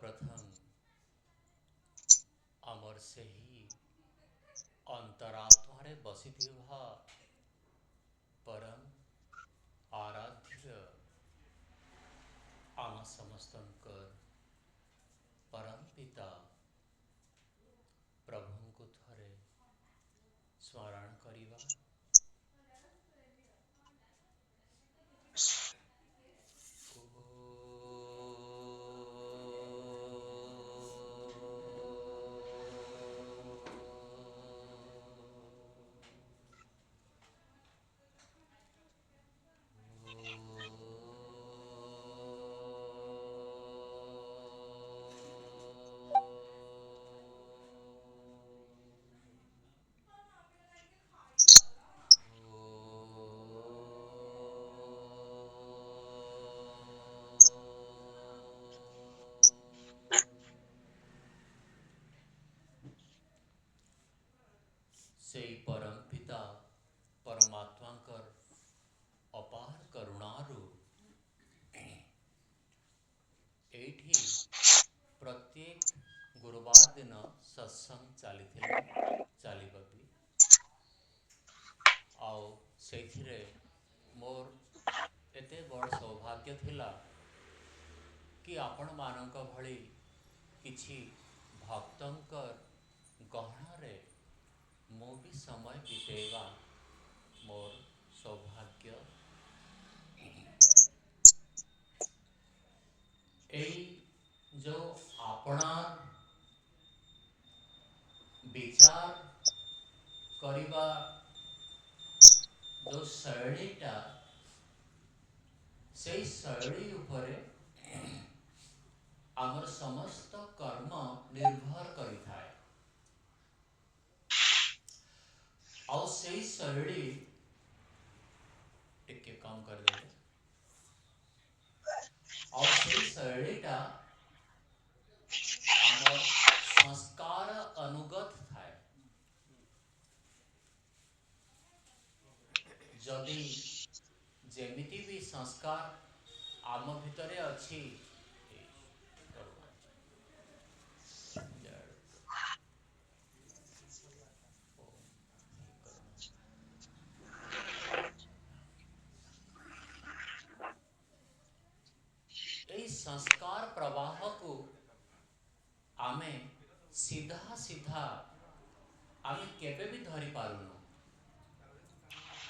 सर्वप्रथम आमर से ही अंतरात्मा बसिथिवा परम आराध्य आम समस्तंकर परम पिता प्रभु को थरे स्मरण करिवा। से परम पिता परमात्माकर अपार करुणारु एठी प्रत्येक गुरुवार दिन सत्संग चलिबा भी आउ से मोर एते बड़ सौभाग्य थिला कि आपण मानक भली किछि भक्तंकर गहणरे मो भी समय बितेवा मोर सौभाग्य। एई जो आपणार विचार करिबा जो शैलीटा से शैली उपरे आमर समस्त कर्म निर्भर करिथाए और से शैली टिके कम कर देले और से शैलीटा आमर संस्कार अनुगत थाए। जदि जेमिति भी संस्कार आम भितरे अछि यही संस्कार प्रवाह को आमे सीधा सीधा आमे केबे भी धरी पारुनु।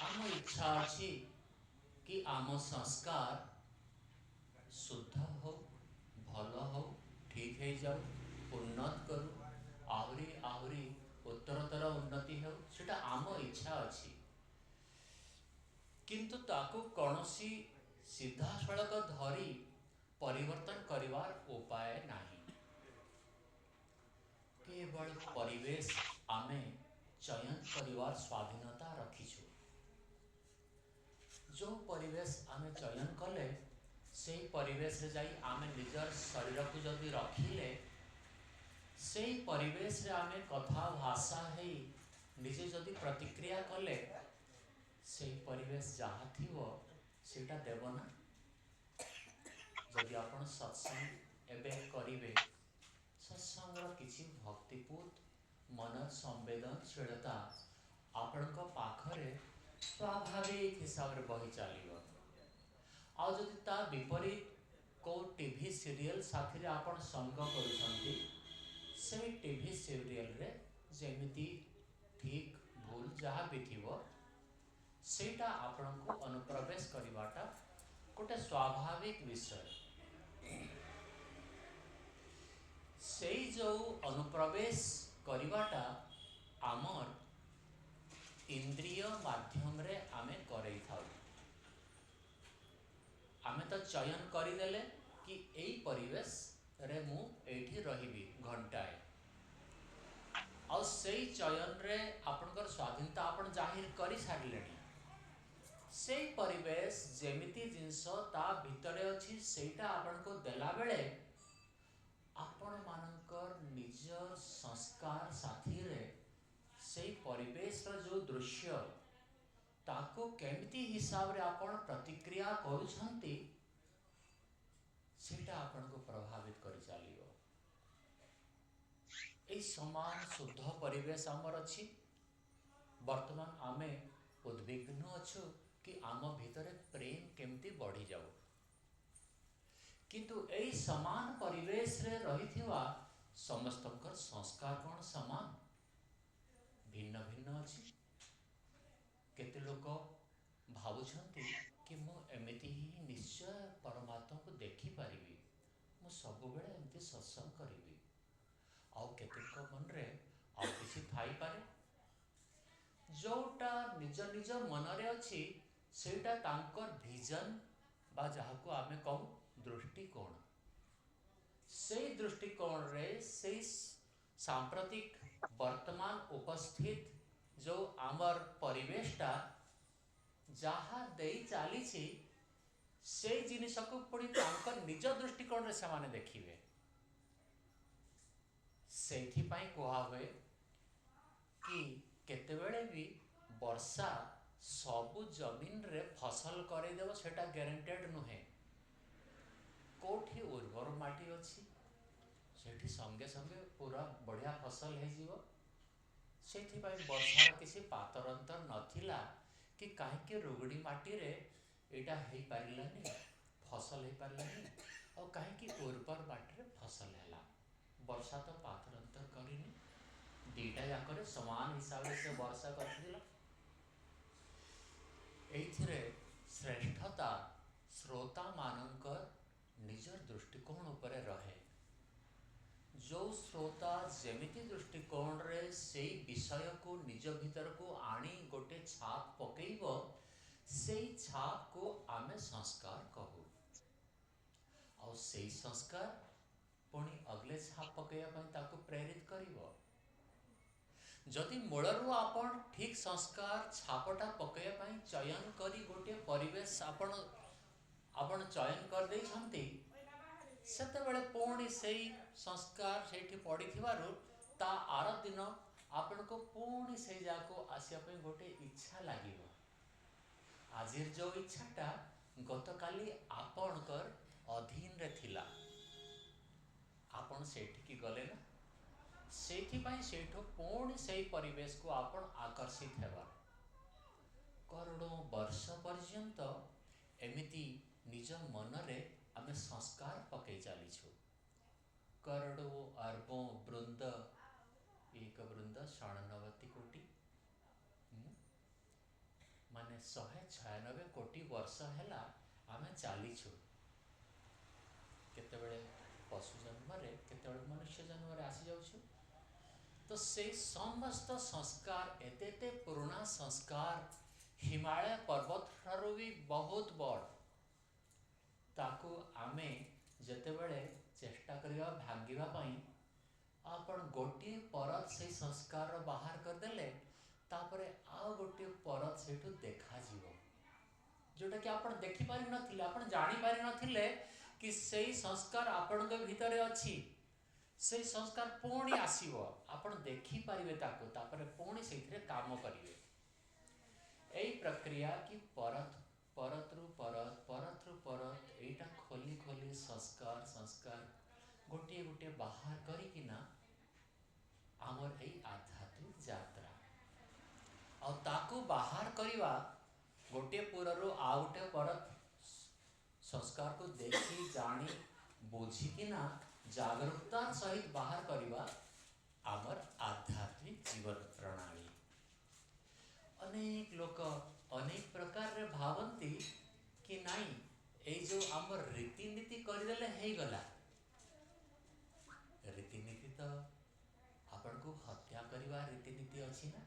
आम इच्छा अछि कि आम संस्कार शुद्ध हो भल हो ठीक है जाऊ उन्नत करू आहरी आहरी उत्तरतर उन्नति हो सेटा आम इच्छा अछि किंतु ताकू कौनसी सीधा सड़क धरी परिवर्तन करिवार उपाय नहीं। केवल परिवेश आमे चयन करिवार स्वाधीनता रखीछु। जो परिवेश आमे चयन कले से परिवेश रे जाई आमे निजर शरीर को जदि रखिले से परिवेश रे आमे कथा भाषा है निजे जदि प्रतिक्रिया कले से परिवेश जहाँ थिवो सेटा देव ना। जदि आपण सत्संग एबे करिवे सत्संग किछि भक्तिपूत मन संवेदनशीलता आपण पाखरे स्वाभाविक हिसाब से बही चलो आ जदि ता विपरीत को टीवी सीरियल साथी आपण संग करुछंती से टीवी सीरियल रे जेमिति ठीक भूल जहाँ भी थिवो सेटा आपण को अनुप्रवेश करिवाटा गोटे स्वाभाविक विषय। से जो अनुप्रवेश करिवाटा आमर इंद्रिय माध्यम रे आमे करई थाउ। आमे तो चयन करदेले कि एई परिवेश रे मु एठी रहिबी घंटाए और से चयन रे आपनकर स्वाधीनता आपण जाहिर करि सारलेनी। से परिवेश जेमिति जिनस ता भितरे अछि सेटा आपण को देला बेले आपण मानकर निज संस्कार साथी रे से परिवेश रो जो दृश्य ताको केमिति हिसाब रे आपण प्रतिक्रिया करूछंती सेटा आपण को प्रभावित करि चालियो। এই ସମାନ ଶୁଦ୍ଧ ପରିବେଶ ଆମର ଅଛି। ବର୍ତ୍ତମାନ ଆମେ ଉଦ୍ବିଗ୍ନ ଅଛୁ କି ଆମ ଭିତରେ ପ୍ରେମ କେମିତି ବଢ଼ିଯାଉ। କିନ୍ତୁ ଏହି ସମାନ ପରିବେଶରେ ରହିଥିବା ସମସ୍ତଙ୍କର ସଂସ୍କାର କ'ଣ ସମାନ? ଭିନ୍ନ ଭିନ୍ନ ଅଛି। କେତେ ଲୋକ ଭାବୁଛନ୍ତି କି ମୁଁ ଏମିତି ହିଁ ନିଶ୍ଚୟ ପରମାତ୍ମାକୁ ଦେଖିପାରିବି, ମୁଁ ସବୁବେଳେ ଏମିତି ସତ୍ସଙ୍ଗ କରିବି। ଆଉ କେତେକ ମନରେ ଆଉ କିଛି ଥାଇପାରେ, ଯେଉଁଟା ନିଜ ନିଜ ମନରେ ଅଛି ସେଇଟା ତାଙ୍କର ଭିଜନ ବା ଯାହାକୁ ଆମେ କହୁ ଦୃଷ୍ଟିକୋଣ। ସେଇ ଦୃଷ୍ଟିକୋଣରେ ସେଇ ସାମ୍ପ୍ରତିକ ବର୍ତ୍ତମାନ ଉପସ୍ଥିତ ଯେଉଁ ଆମର ପରିବେଶଟା ଯାହା ଦେଇ ଚାଲିଛି ସେଇ ଜିନିଷକୁ ପୁଣି ତାଙ୍କ ନିଜ ଦୃଷ୍ଟିକୋଣରେ ସେମାନେ ଦେଖିବେ। ସେଇଥିପାଇଁ କୁହାହୁଏ କି କେତେବେଳେ ବି ବର୍ଷା ସବୁ ଜମିନରେ ଫସଲ କରେଇଦେବ ସେଇଟା ଗ୍ୟାରେଣ୍ଟେଡ୍ ନୁହେଁ। କେଉଁଠି ଉର୍ବର ମାଟି ଅଛି ସେଇଠି ସଙ୍ଗେ ସଙ୍ଗେ ପୁରା ବଢ଼ିଆ ଫସଲ ହେଇଯିବ। ସେଥିପାଇଁ ବର୍ଷାର କିଛି ପାତରଅନ୍ତର ନଥିଲା କି କାହିଁକି ରୁଗଡ଼ି ମାଟିରେ ଏଇଟା ହେଇପାରିଲାନି, ଫସଲ ହେଇପାରିଲାନି, ଆଉ କାହିଁକି ଉର୍ବର ମାଟିରେ ଫସଲ ହେଲା। ବର୍ଷା ତ ପାତରଅନ୍ତର କରିନି, ଦୁଇଟା ଯାକରେ ସମାନ ହିସାବରେ ସେ ବର୍ଷା କରିଥିଲା। ଏଇଥିରେ ଶ୍ରେଷ୍ଠତା ଶ୍ରୋତାମାନଙ୍କର ନିଜର ଦୃଷ୍ଟିକୋଣ ଉପରେ ରହେ। ଯେଉଁ ଶ୍ରୋତା ଯେମିତି ଦୃଷ୍ଟିକୋଣରେ ସେଇ ବିଷୟକୁ ନିଜ ଭିତରକୁ ଆଣି ଗୋଟେ ଛାପ ପକେଇବ, ସେଇ ଛାପକୁ ଆମେ ସଂସ୍କାର କହୁ। ଆଉ ସେଇ ସଂସ୍କାର ପୁଣି ଅଗଲେ ଛାପ ପକେଇବା ପାଇଁ ତାକୁ ପ୍ରେରିତ କରିବ। ଯଦି ମୂଳରୁ ଆପଣ ଠିକ୍ ସଂସ୍କାର ଛାପଟା ପକେଇବା ପାଇଁ ଚୟନ କରି ଗୋଟିଏ ପରିବେଶ ଆପଣ ଚୟନ କରିଦେଇଛନ୍ତି, ସେତେବେଳେ ପୁଣି ସେଇ ସଂସ୍କାର ସେଇଠି ପଡ଼ିଥିବାରୁ ତା ଆର ଦିନ ଆପଣଙ୍କୁ ପୁଣି ସେଇ ଜାଗାକୁ ଆସିବା ପାଇଁ ଗୋଟେ ଇଚ୍ଛା ଲାଗିବ। ଆଜିର ଯେଉଁ ଇଚ୍ଛାଟା ଗତକାଲି ଆପଣଙ୍କର ଅଧୀନରେ ଥିଲା, ଆପଣ ସେଇଠିକି ଗଲେ ନା, ସେଇଥିପାଇଁ ସେଇଠୁ ପୁଣି ସେଇ ପରିବେଶକୁ ଆପଣ ଆକର୍ଷିତ ହେବା। କରୋଡ଼ ବର୍ଷ ପର୍ଯ୍ୟନ୍ତ ଏମିତି ନିଜ ମନରେ ଆମେ ସଂସ୍କାର ପକେଇ ଚାଲିଛୁ। କରୋଡ଼ ଅର୍ବ ବୃନ୍ଦ ଏକ ବୃନ୍ଦ 99 କୋଟି, ମାନେ 196 କୋଟି ବର୍ଷ ହେଲା ଆମେ ଚାଲିଛୁ। କେତେବେଳେ ପଶୁ ଜନ୍ମରେ, କେତେବେଳେ ମନୁଷ୍ୟ ଜନ୍ମରେ ଆସିଯାଉଛୁ। ତ ସେଇ ସମସ୍ତ ସଂସ୍କାର ଏତେ ଏତେ ପୁରୁଣା ସଂସ୍କାର, ହିମାଳୟ ପର୍ବତ ଠାରୁ ବି ବହୁତ ବଡ଼, ତାକୁ ଆମେ ଯେତେବେଳେ ଚେଷ୍ଟା କରିବା ଭାଙ୍ଗିବା ପାଇଁ, ଆପଣ ଗୋଟିଏ ପରତ ସେଇ ସଂସ୍କାରର ବାହାର କରିଦେଲେ, ତାପରେ ଆଉ ଗୋଟିଏ ପରତ ସେଇଠୁ ଦେଖାଯିବ, ଯେଉଁଟାକି ଆପଣ ଦେଖିପାରିନଥିଲେ, ଆପଣ ଜାଣିପାରିନଥିଲେ କି ସେଇ ସଂସ୍କାର ଆପଣଙ୍କ ଭିତରେ ଅଛି। ସେଇ ସଂସ୍କାର ପୁଣି ଆସିବ, ଆପଣ ଦେଖିପାରିବେ ତାକୁ, ତାପରେ ପୁଣି ସେଇଥିରେ କାମ କରିବେ। ଏଇ ପ୍ରକ୍ରିୟା କି ପରତରୁ ପରତ ଏଇଟା ଖୋଲି ଖୋଲି ସଂସ୍କାର ଗୋଟିଏ ଗୋଟିଏ ବାହାର କରିକିନା ଆମର ଏଇ ଆଧ୍ୟାତ୍ମିକ ଯାତ୍ରା। ଆଉ ତାକୁ ବାହାର କରିବା ଗୋଟିଏ ପୁରରୁ ଆଉ ଗୋଟିଏ ପରତ ସଂସ୍କାରକୁ ଦେଖି ଜାଣି ବୁଝିକିନା ଜାଗରୂକତାର ସହିତ ବାହାର କରିବା ଆମର ଆଧ୍ୟାତ୍ମିକ ଜୀବନ ପ୍ରଣାଳୀ। ଅନେକ ଲୋକ ଅନେକ ପ୍ରକାରରେ ଭାବନ୍ତି କି ନାଇଁ, ଏଇ ଯେଉଁ ଆମର ରୀତିନୀତି କରିଦେଲେ ହେଇଗଲା। ରୀତିନୀତି ତ ଆପଣଙ୍କୁ ହତ୍ୟା କରିବା ରୀତିନୀତି ଅଛି ନା?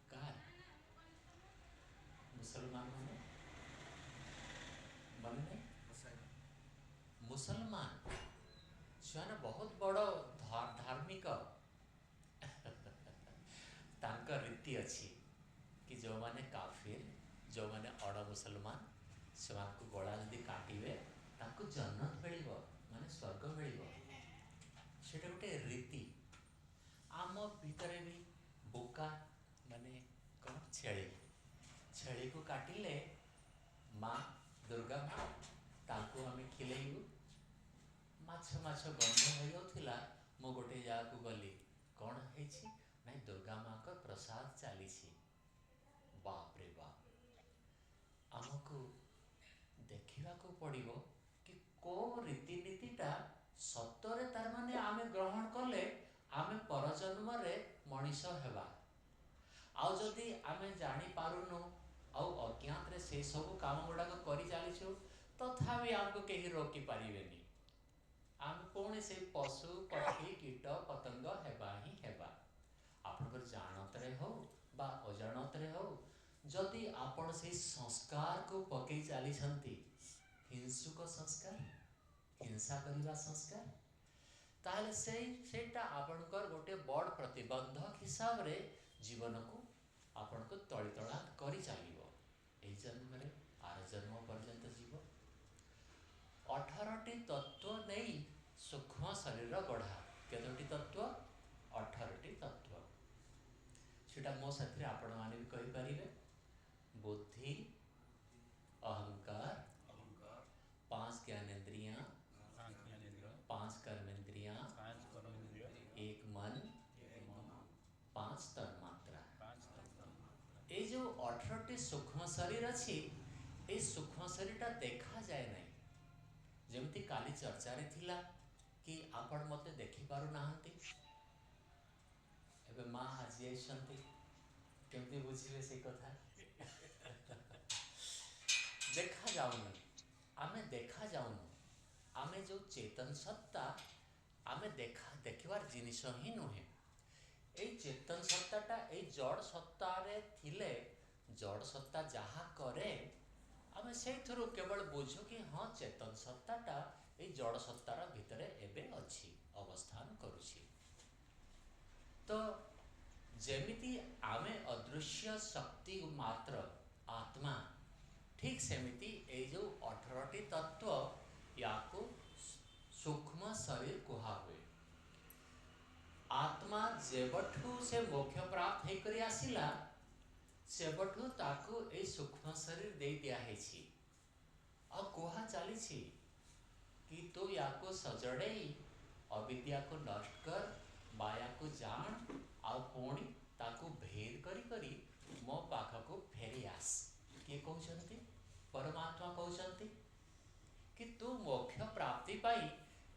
କାହାର? ମୁସଲମାନ ମାନେ ମନେ ନାହିଁ, ମୁସଲମାନ ସେମାନେ ବହୁତ ବଡ଼ ଧାର୍ମିକ। ତାଙ୍କ ରୀତି ଅଛି କି ଯେଉଁମାନେ କାଫିର, ଯେଉଁମାନେ ଅଣ ମୁସଲମାନ, ସେମାନଙ୍କୁ ଗଳା ଯଦି କାଟିବେ ତାଙ୍କୁ ଜନ୍ନତ ମିଳିବ, ମାନେ ସ୍ୱର୍ଗ ମିଳିବ। ସେଇଟା ଗୋଟେ ରୀତି। ଆମ ଭିତରେ ବି ବୋକା ମାନେ କ'ଣ, ଛେଳିକୁ କାଟିଲେ ମା ଦୁର୍ଗା ମା, ତାଙ୍କୁ ଆମେ ଖିଲେଇବୁ। ମାଛ ଗନ୍ଧ ହେଇଯାଉଥିଲା, ମୁଁ ଗୋଟେ ଜାଗାକୁ ଗଲି, प्रसाद चली बाप रे बाप आमको देखा पड़ो कि को रीतिनीतिटा सतरे तार माने आमे ग्रहण कले आमे परजन्म रे मनीष हेबा आउ जदि आमे जानी पारुनु आउ अज्ञात रे से सब काम गुड़ाक करी चलीछु तथापि आमको कहीं रोकी पारिबेनी आम पुणी से पशु पक्षी कीट पतंग हेबा ही हेबा आपनकर जानत रे हो बा अजानत रे हो जदि आपण से संस्कार को पकई चली हिंसुक संस्कार हिंसा करने संस्कार ताहले सेटा आपणकर गोटे बड़ प्रतिबंधक हिसाब रे जीवन को आपण को तलितला करी चलिबो एई जन्म रे आर जन्म पर्यंत जीव 18टी तत्व नहीं सूक्ष्म शरीर गढ़ा केतोटी तत्व 18टी तत्व सेटा मो साथी आपण माने भी कहि परिबे बुद्धि अहंकार पांच ज्ञानेंद्रियां 5 कर्मेंद्रियां एक मन 5 तन्मात्रा ये जो 18टी सूक्ष्म शरीर अच्छी ये सूक्ष्म शरीरटा देखा जाए नहीं जमती काली चर्चा रे थिला कि आपण मते देखि पारु नाहंती एबे मां हाजी आइसंती केमती बुझिबे से कथा देखा जाउनी आमे देखा जाउनु आमे जो चेतन सत्ता आमे देखिबार जिनिस ही नुहे ए चेतन सत्ताटा ए जड़ सत्ता रे थिले जड़ सत्ता जहा करे आमे से थरु केवल बुझु कि हाँ चेतन सत्ताटा ए जड़ सत्तार भितरे एबे अछि अवस्थान करुछि तो जेमिति आमे अदृश्य शक्ति मात्र आत्मा ठीक सेमिति ए जो 18टी तत्व याको सूक्ष्म शरीर कुहा हुए आत्मा जेबठू से मोक्ष प्राप्त होकर आसिला सेबठू ताकू ए सूक्ष्म शरीर दे दिया है छी अब कुहा चली छी कि तो याको सजड़े अविद्या को नष्ट कर माया को जान आ पुणी ताकू भेद करी करी मो पाख को फेरी आस किए कहते परमात्मा कहते कि तू मोक्ष प्राप्ति पाई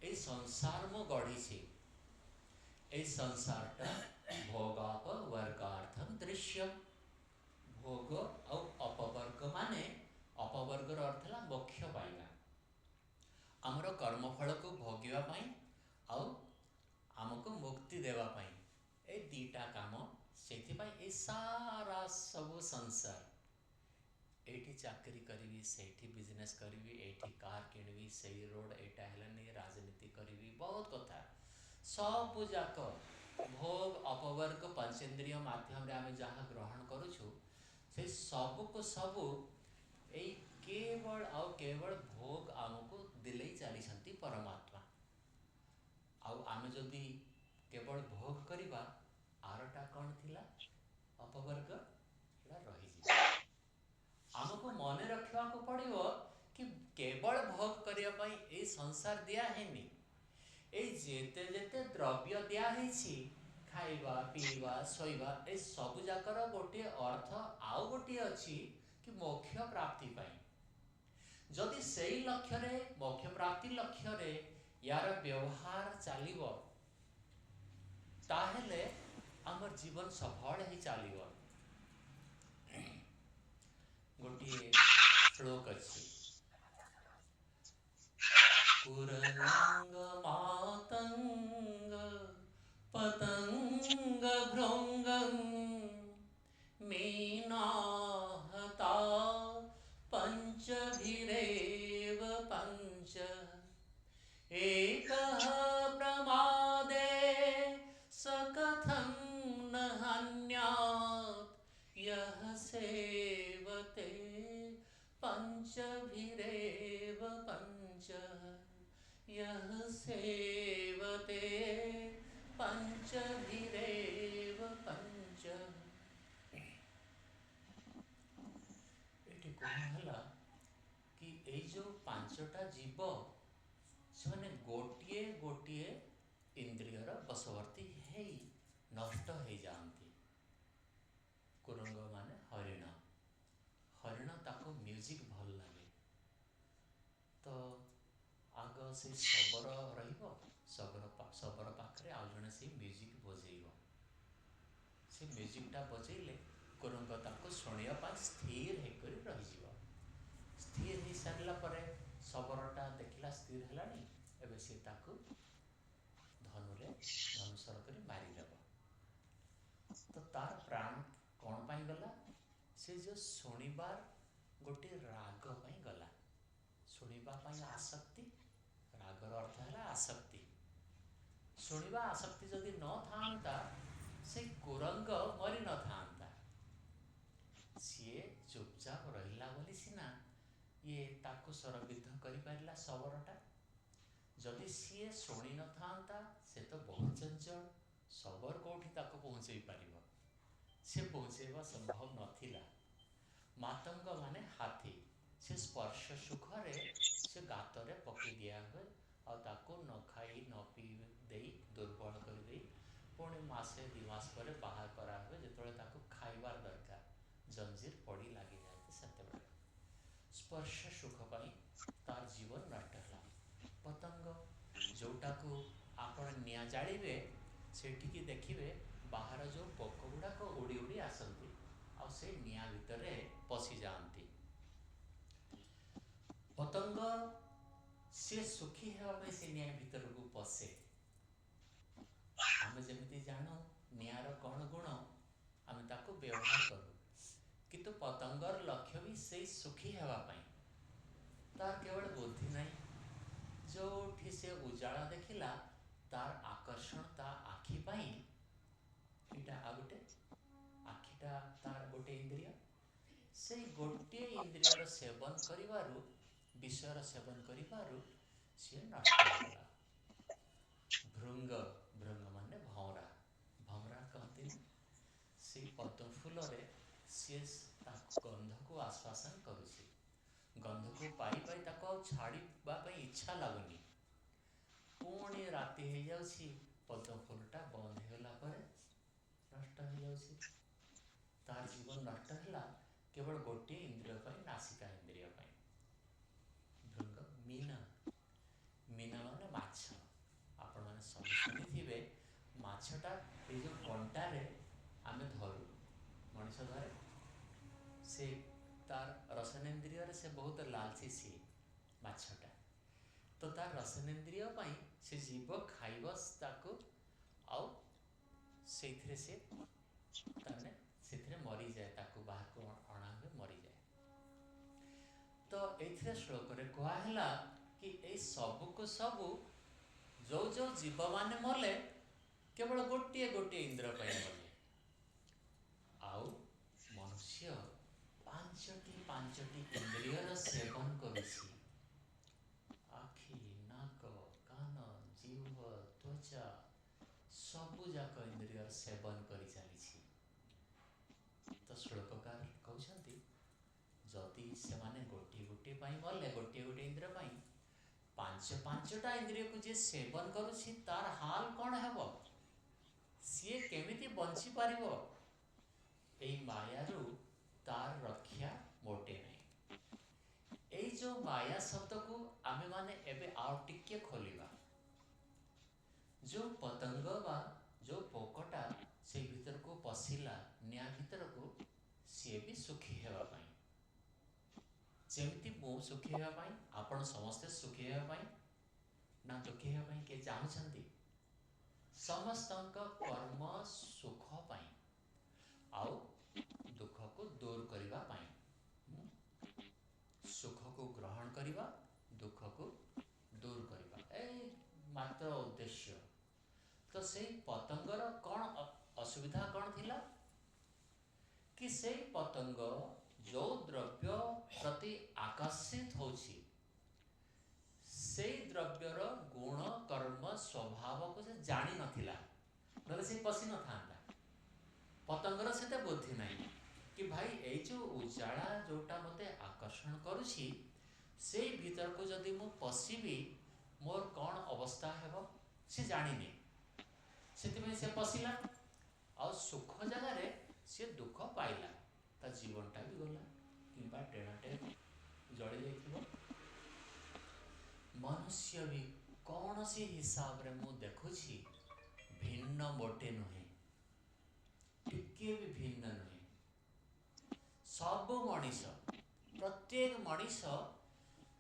ए संसार मो गढ़ी छी ए संसारटा भोगापवर्गार्थम दृश्य भोग और अपवर्ग माने अपवर्गर अर्थ है मोक्ष पाइबा आमर कर्मफल को भोगिबा पाई आउ आमको मुक्ति देवा पाई ए दीटा काम से सारा सब संसार एठी चाकरी करी सेठी बिजनेस करी एठी कार किणवी से रोड एटा हेलानी राजनीति करी बहुत कथा सब जाक भोग अपवर्ग पंचेन्द्रिय माध्यम रे आमे जहाँ ग्रहण करुछु से सब को सब ए केवल आउ केवल भोग आमको दिले चली परमात्मा आउ आमे जदि केवल भोग करिबा आरटा कौन थिला अपवर्ग एटा रही जी आमको मन रखा पड़ो कि केवल भोग करने ए संसार दिया है जेते जेते द्रव्य दिया है खाइबा पीवा सोइबा ए सब जाकर गोटे अर्थ आउ गोटे अच्छी कि मोक्ष प्राप्ति पाई जदि सेई लक्ष्य रे मोक्ष प्राप्ति लक्ष्य रे यार व्यवहार चलिबो ताहेले आमर जीवन सफल ही चलिबो गोटे श्लोक अच्छी कुरंग मातंग पतंग भृंगं मीनाहता पंचभिरेव पंच एकः प्रमादे सकथं न हन्यात् यः सेवते पंचभिरेव पंच यः सेवते पंचभिरेव पंच एटी कहला कि ए जो पांचटा जीव से गोटे गोटे इंद्रियर बशवर्ती है नष्ट हो जाती ସେ ଶବର ରହିବ, ଶବର ପାଖରେ ଆଉ ଜଣେ ସେଇ ମ୍ୟୁଜିକ୍ ବଜେଇବ। ସେ ମ୍ୟୁଜିକ୍ଟା ବଜେଇଲେ କୁରଙ୍ଗ ତାକୁ ଶୁଣିବା ପାଇଁ ସ୍ଥିର ହେଇକରି ରହିଯିବ। ସ୍ଥିର ହେଇସାରିଲା ପରେ ଶବରଟା ଦେଖିଲା ସ୍ଥିର ହେଲାଣି, ଏବେ ସେ ତାକୁ ଧନୁଶର କରି ମାରିଦେବ। ତ ତାର ପ୍ରାଣ କ'ଣ ପାଇଁ ଗଲା? ସେ ଯେଉଁ ଶୁଣିବାର ଗୋଟିଏ ରାଗ ପାଇଁ ଗଲା। ଶୁଣିବା ପାଇଁ ଆସକ୍ତି, ରାଗର ଅର୍ଥ ହେଲା ଆସକ୍ତି। ଶୁଣିବା ଆସକ୍ତି ଯଦି ନଥାନ୍ତା ସେ କୁରଙ୍ଗ ମରି ନଥାନ୍ତା। ସିଏ ଚୁପଚାପ ରହିଲା ବୋଲି ସିନା ଇଏ ତାକୁ ଶରବିଦ୍ଧ କରିପାରିଲା ଶବରଟା। ଯଦି ସିଏ ଶୁଣି ନଥାନ୍ତା, ସେ ତ ବହୁତ ଚଞ୍ଚଳ, ଶବର କେଉଁଠି ତାକୁ ପହଞ୍ଚେଇ ପାରିବ? ସେ ପହଞ୍ଚେଇବା ସମ୍ଭବ ନଥିଲା। ମାତଙ୍ଗ ମାନେ ହାତୀ, ସେ ସ୍ପର୍ଶ ସୁଖରେ ସେ ଗାତରେ ପକାଇ ଦିଆ ହୁଏ ଆଉ ତାକୁ ନ ଖାଇ ନ ପିଇ ଦେଇ ଦୁର୍ବଳ କରିଦେଇ ପୁଣି ମାସେ 2 ମାସ ପରେ ବାହାର କରାହୁଏ, ଯେତେବେଳେ ତାକୁ ଖାଇବାର ଦରକାର, ଜଞ୍ଜିର ପଡ଼ି ଲାଗିଯାଏ ସେତେବେଳେ। ସ୍ପର୍ଶ ସୁଖ ପାଇଁ ତାର ଜୀବନ ନଷ୍ଟ ହେଲା। ପତଙ୍ଗ, ଯେଉଁଟାକୁ ଆପଣ ନିଆଁ ଜାଳିବେ ସେଠିକି ଦେଖିବେ ବାହାର ଯେଉଁ ପୋକ ଗୁଡ଼ାକ ଉଡ଼ି ଉଡ଼ି ଆସନ୍ତି ଆଉ ସେ ନିଆଁ ଭିତରେ ପଶିଯାଆନ୍ତି। ପତଙ୍ଗ ସେ ସୁଖୀ ହେବା ପାଇଁ ସେ ନିଆଁ ଭିତରକୁ ପଶେ। ଆମେ ଯେମିତି ଜାଣୁ ନିଆଁର କ'ଣ ଗୁଣ, ଆମେ ତାକୁ ବ୍ୟବହାର କରୁ, କିନ୍ତୁ ପତଙ୍ଗର ଲକ୍ଷ୍ୟ ବି ସେଇ ସୁଖୀ ହେବା ପାଇଁ। ତାର କେବଳ ବୁଦ୍ଧି ନାହିଁ। ଯେଉଁଠି ସେ ଉଜାଳ ଦେଖିଲା ତାର ଆକର୍ଷଣ ତା ଆଖି ପାଇଁ, ଏଇଟା ଆଉ ଗୋଟେ ଆଖିଟା ତାର ଗୋଟେ ଇନ୍ଦ୍ରିୟ, ସେଇ ଗୋଟିଏ ଇନ୍ଦ୍ରିୟର ସେବନ କରିବାରୁ, ବିଷୟର ସେବନ କରିବାରୁ ସିଏ ନଷ୍ଟ ହେଇଗଲା। ଭୃଙ୍ଗ, ଭୃଙ୍ଗ ମାନେ ଭଁରା, ଭଁରା କହନ୍ତିନି, ସେଇ ପଦ୍ମ ଫୁଲରେ ସିଏ ତାକୁ ଗନ୍ଧକୁ ଆଶ୍ୱାସନ କରୁଛି। ଗନ୍ଧକୁ ପାଇ ପାଇ ତାକୁ ଆଉ ଛାଡ଼ିବା ପାଇଁ ଇଚ୍ଛା ଲାଗୁନି। ପୁଣି ରାତି ହେଇଯାଉଛି, ପଦ୍ମ ଫୁଲଟା ବନ୍ଦ ହେଇଗଲା ପରେ ନଷ୍ଟ ହେଇଯାଉଛି। ତାର ଜୀବନ ନଷ୍ଟ ହେଲା କେବଳ ଗୋଟିଏ ଇନ୍ଦ୍ରିୟ ପାଇଁ, ନାସିକା ଇନ୍ଦ୍ରିୟ ପାଇଁ। ଭୃଙ୍ଗ। ମୀନା, ମୀନା ମାନେ ମାଛ। ଆପଣମାନେ ସବୁ ଶୁଣିଥିବେ, ମାଛଟା ଏଇ ଯେଉଁ କଣ୍ଟାରେ ଆମେ ଧରୁ, ମଣିଷ ଧରେ, ସେ ତାର ରସନେନ୍ଦ୍ରିୟରେ ସେ ବହୁତ ଲାଲଚି, ସିଏ ମାଛଟା। ତ ତାର ରସନେନ୍ଦ୍ରିୟ ପାଇଁ ସେ ଜୀବ ଖାଇବ ତାକୁ, ଆଉ ସେଇଥିରେ ସେ ତାମାନେ ସେଥିରେ ମରିଯାଏ, ତାକୁ ବାହାରକୁ ଅଣା ହୁଏ, ମରିଯାଏ। ତ ଏଇଥିରେ ଶ୍ଲୋକରେ କୁହାହେଲା କି ଏଇ ସବୁକୁ ସବୁ ଯେଉଁ ଜୀବମାନେ ମଲେ କେବଳ ଗୋଟିଏ ଗୋଟିଏ ଇନ୍ଦ୍ର ପାଇଁ ମଲେ। ଆଉ ମନୁଷ୍ୟ ପାଞ୍ଚଟି ଇନ୍ଦ୍ରିୟର ସେବନ କରୁଛି। ଆଖି, ନାକ, କାନ, ଜିହ୍ୱା, ତ୍ୱଚା, ସବୁଯାକ ଇନ୍ଦ୍ରିୟର ସେବନ କରି ଚାଲିଛି। ତ ଶ୍ଲୋକକାର କହୁଛନ୍ତି, ଯଦି ସେମାନେ ଗୋଟିଏ ଗୋଟିଏ ପାଇଁ ମଲେ, ଗୋଟିଏ ଗୋଟିଏ ଇନ୍ଦ୍ରିୟ ପାଇଁ, ପାଞ୍ଚଟା ଇନ୍ଦ୍ରିୟକୁ ଯିଏ ସେବନ କରୁଛି ତାର ହାଲ କ'ଣ ହେବ? ସିଏ କେମିତି ବଞ୍ଚିପାରିବ? ଏଇ ମାୟାରୁ ତାର ରକ୍ଷା ମୋଟେ ନାହିଁ। ଏଇ ଯେଉଁ ମାୟା ଶବ୍ଦକୁ ଆମେମାନେ ଏବେ ଆଉ ଟିକେ ଖୋଲିବା। ଯେଉଁ ପତଙ୍ଗ ବା ଯେଉଁ ପୋକଟା ସେଇ ଭିତରକୁ ପଶିଲା ନିଆଁ ଭିତରକୁ, ସିଏ ବି ସୁଖୀ ହେବା ପାଇଁ, ଯେମିତି ମୁଁ ସୁଖୀ ହେବା ପାଇଁ, ଆପଣ ସମସ୍ତେ ସୁଖୀ ହେବା ପାଇଁ ନା ଦୁଃଖୀ ହେବା ପାଇଁ କିଏ ଚାହୁଁଛନ୍ତି? ସମସ୍ତଙ୍କ କର୍ମ ସୁଖ ପାଇଁ ଆଉ ଦୁଃଖକୁ ଦୂର କରିବା ପାଇଁ। ସୁଖକୁ ଗ୍ରହଣ କରିବା, ଦୁଃଖକୁ ଦୂର କରିବା, ଏଇ ମାତ୍ର ଉଦ୍ଦେଶ୍ୟ। ତ ସେଇ ପତଙ୍ଗର କ'ଣ ଅସୁବିଧା କ'ଣ ଥିଲା? କି ସେଇ ପତଙ୍ଗ ଯେଉଁ ଦ୍ରବ୍ୟ ପ୍ରତି ଆକର୍ଷିତ ହେଉଛି, ସେଇ ଦ୍ରବ୍ୟର ଗୁଣ, କର୍ମ, ସ୍ୱଭାବକୁ ସେ ଜାଣିନଥିଲା, ନହେଲେ ସେ ପଶି ନଥାନ୍ତା। ପତଙ୍ଗର ସେତେ ବୁଦ୍ଧି ନାହିଁ କି ଭାଇ ଏଇ ଯେଉଁ ଉଜାଳା ଯେଉଁଟା ମୋତେ ଆକର୍ଷଣ କରୁଛି, ସେଇ ଭିତରକୁ ଯଦି ମୁଁ ପଶିବି ମୋର କ'ଣ ଅବସ୍ଥା ହେବ ସେ ଜାଣିନି। ସେଥିପାଇଁ ସେ ପଶିଲା, ଆଉ ସୁଖ ଜାଗାରେ ସେ ଦୁଃଖ ପାଇଲା, ତା ଜୀବନଟା ବି ଗଲା, କିମ୍ବା ଟେଣାଟେ ଜଳି ଯାଇଥିବ। मनुष्य भी कौन सी हिसाब रे मु देखुछि भिन्न मोटे नुहे, टिके भी भिन्न नुहे। सब मनीष, प्रत्येक मनीष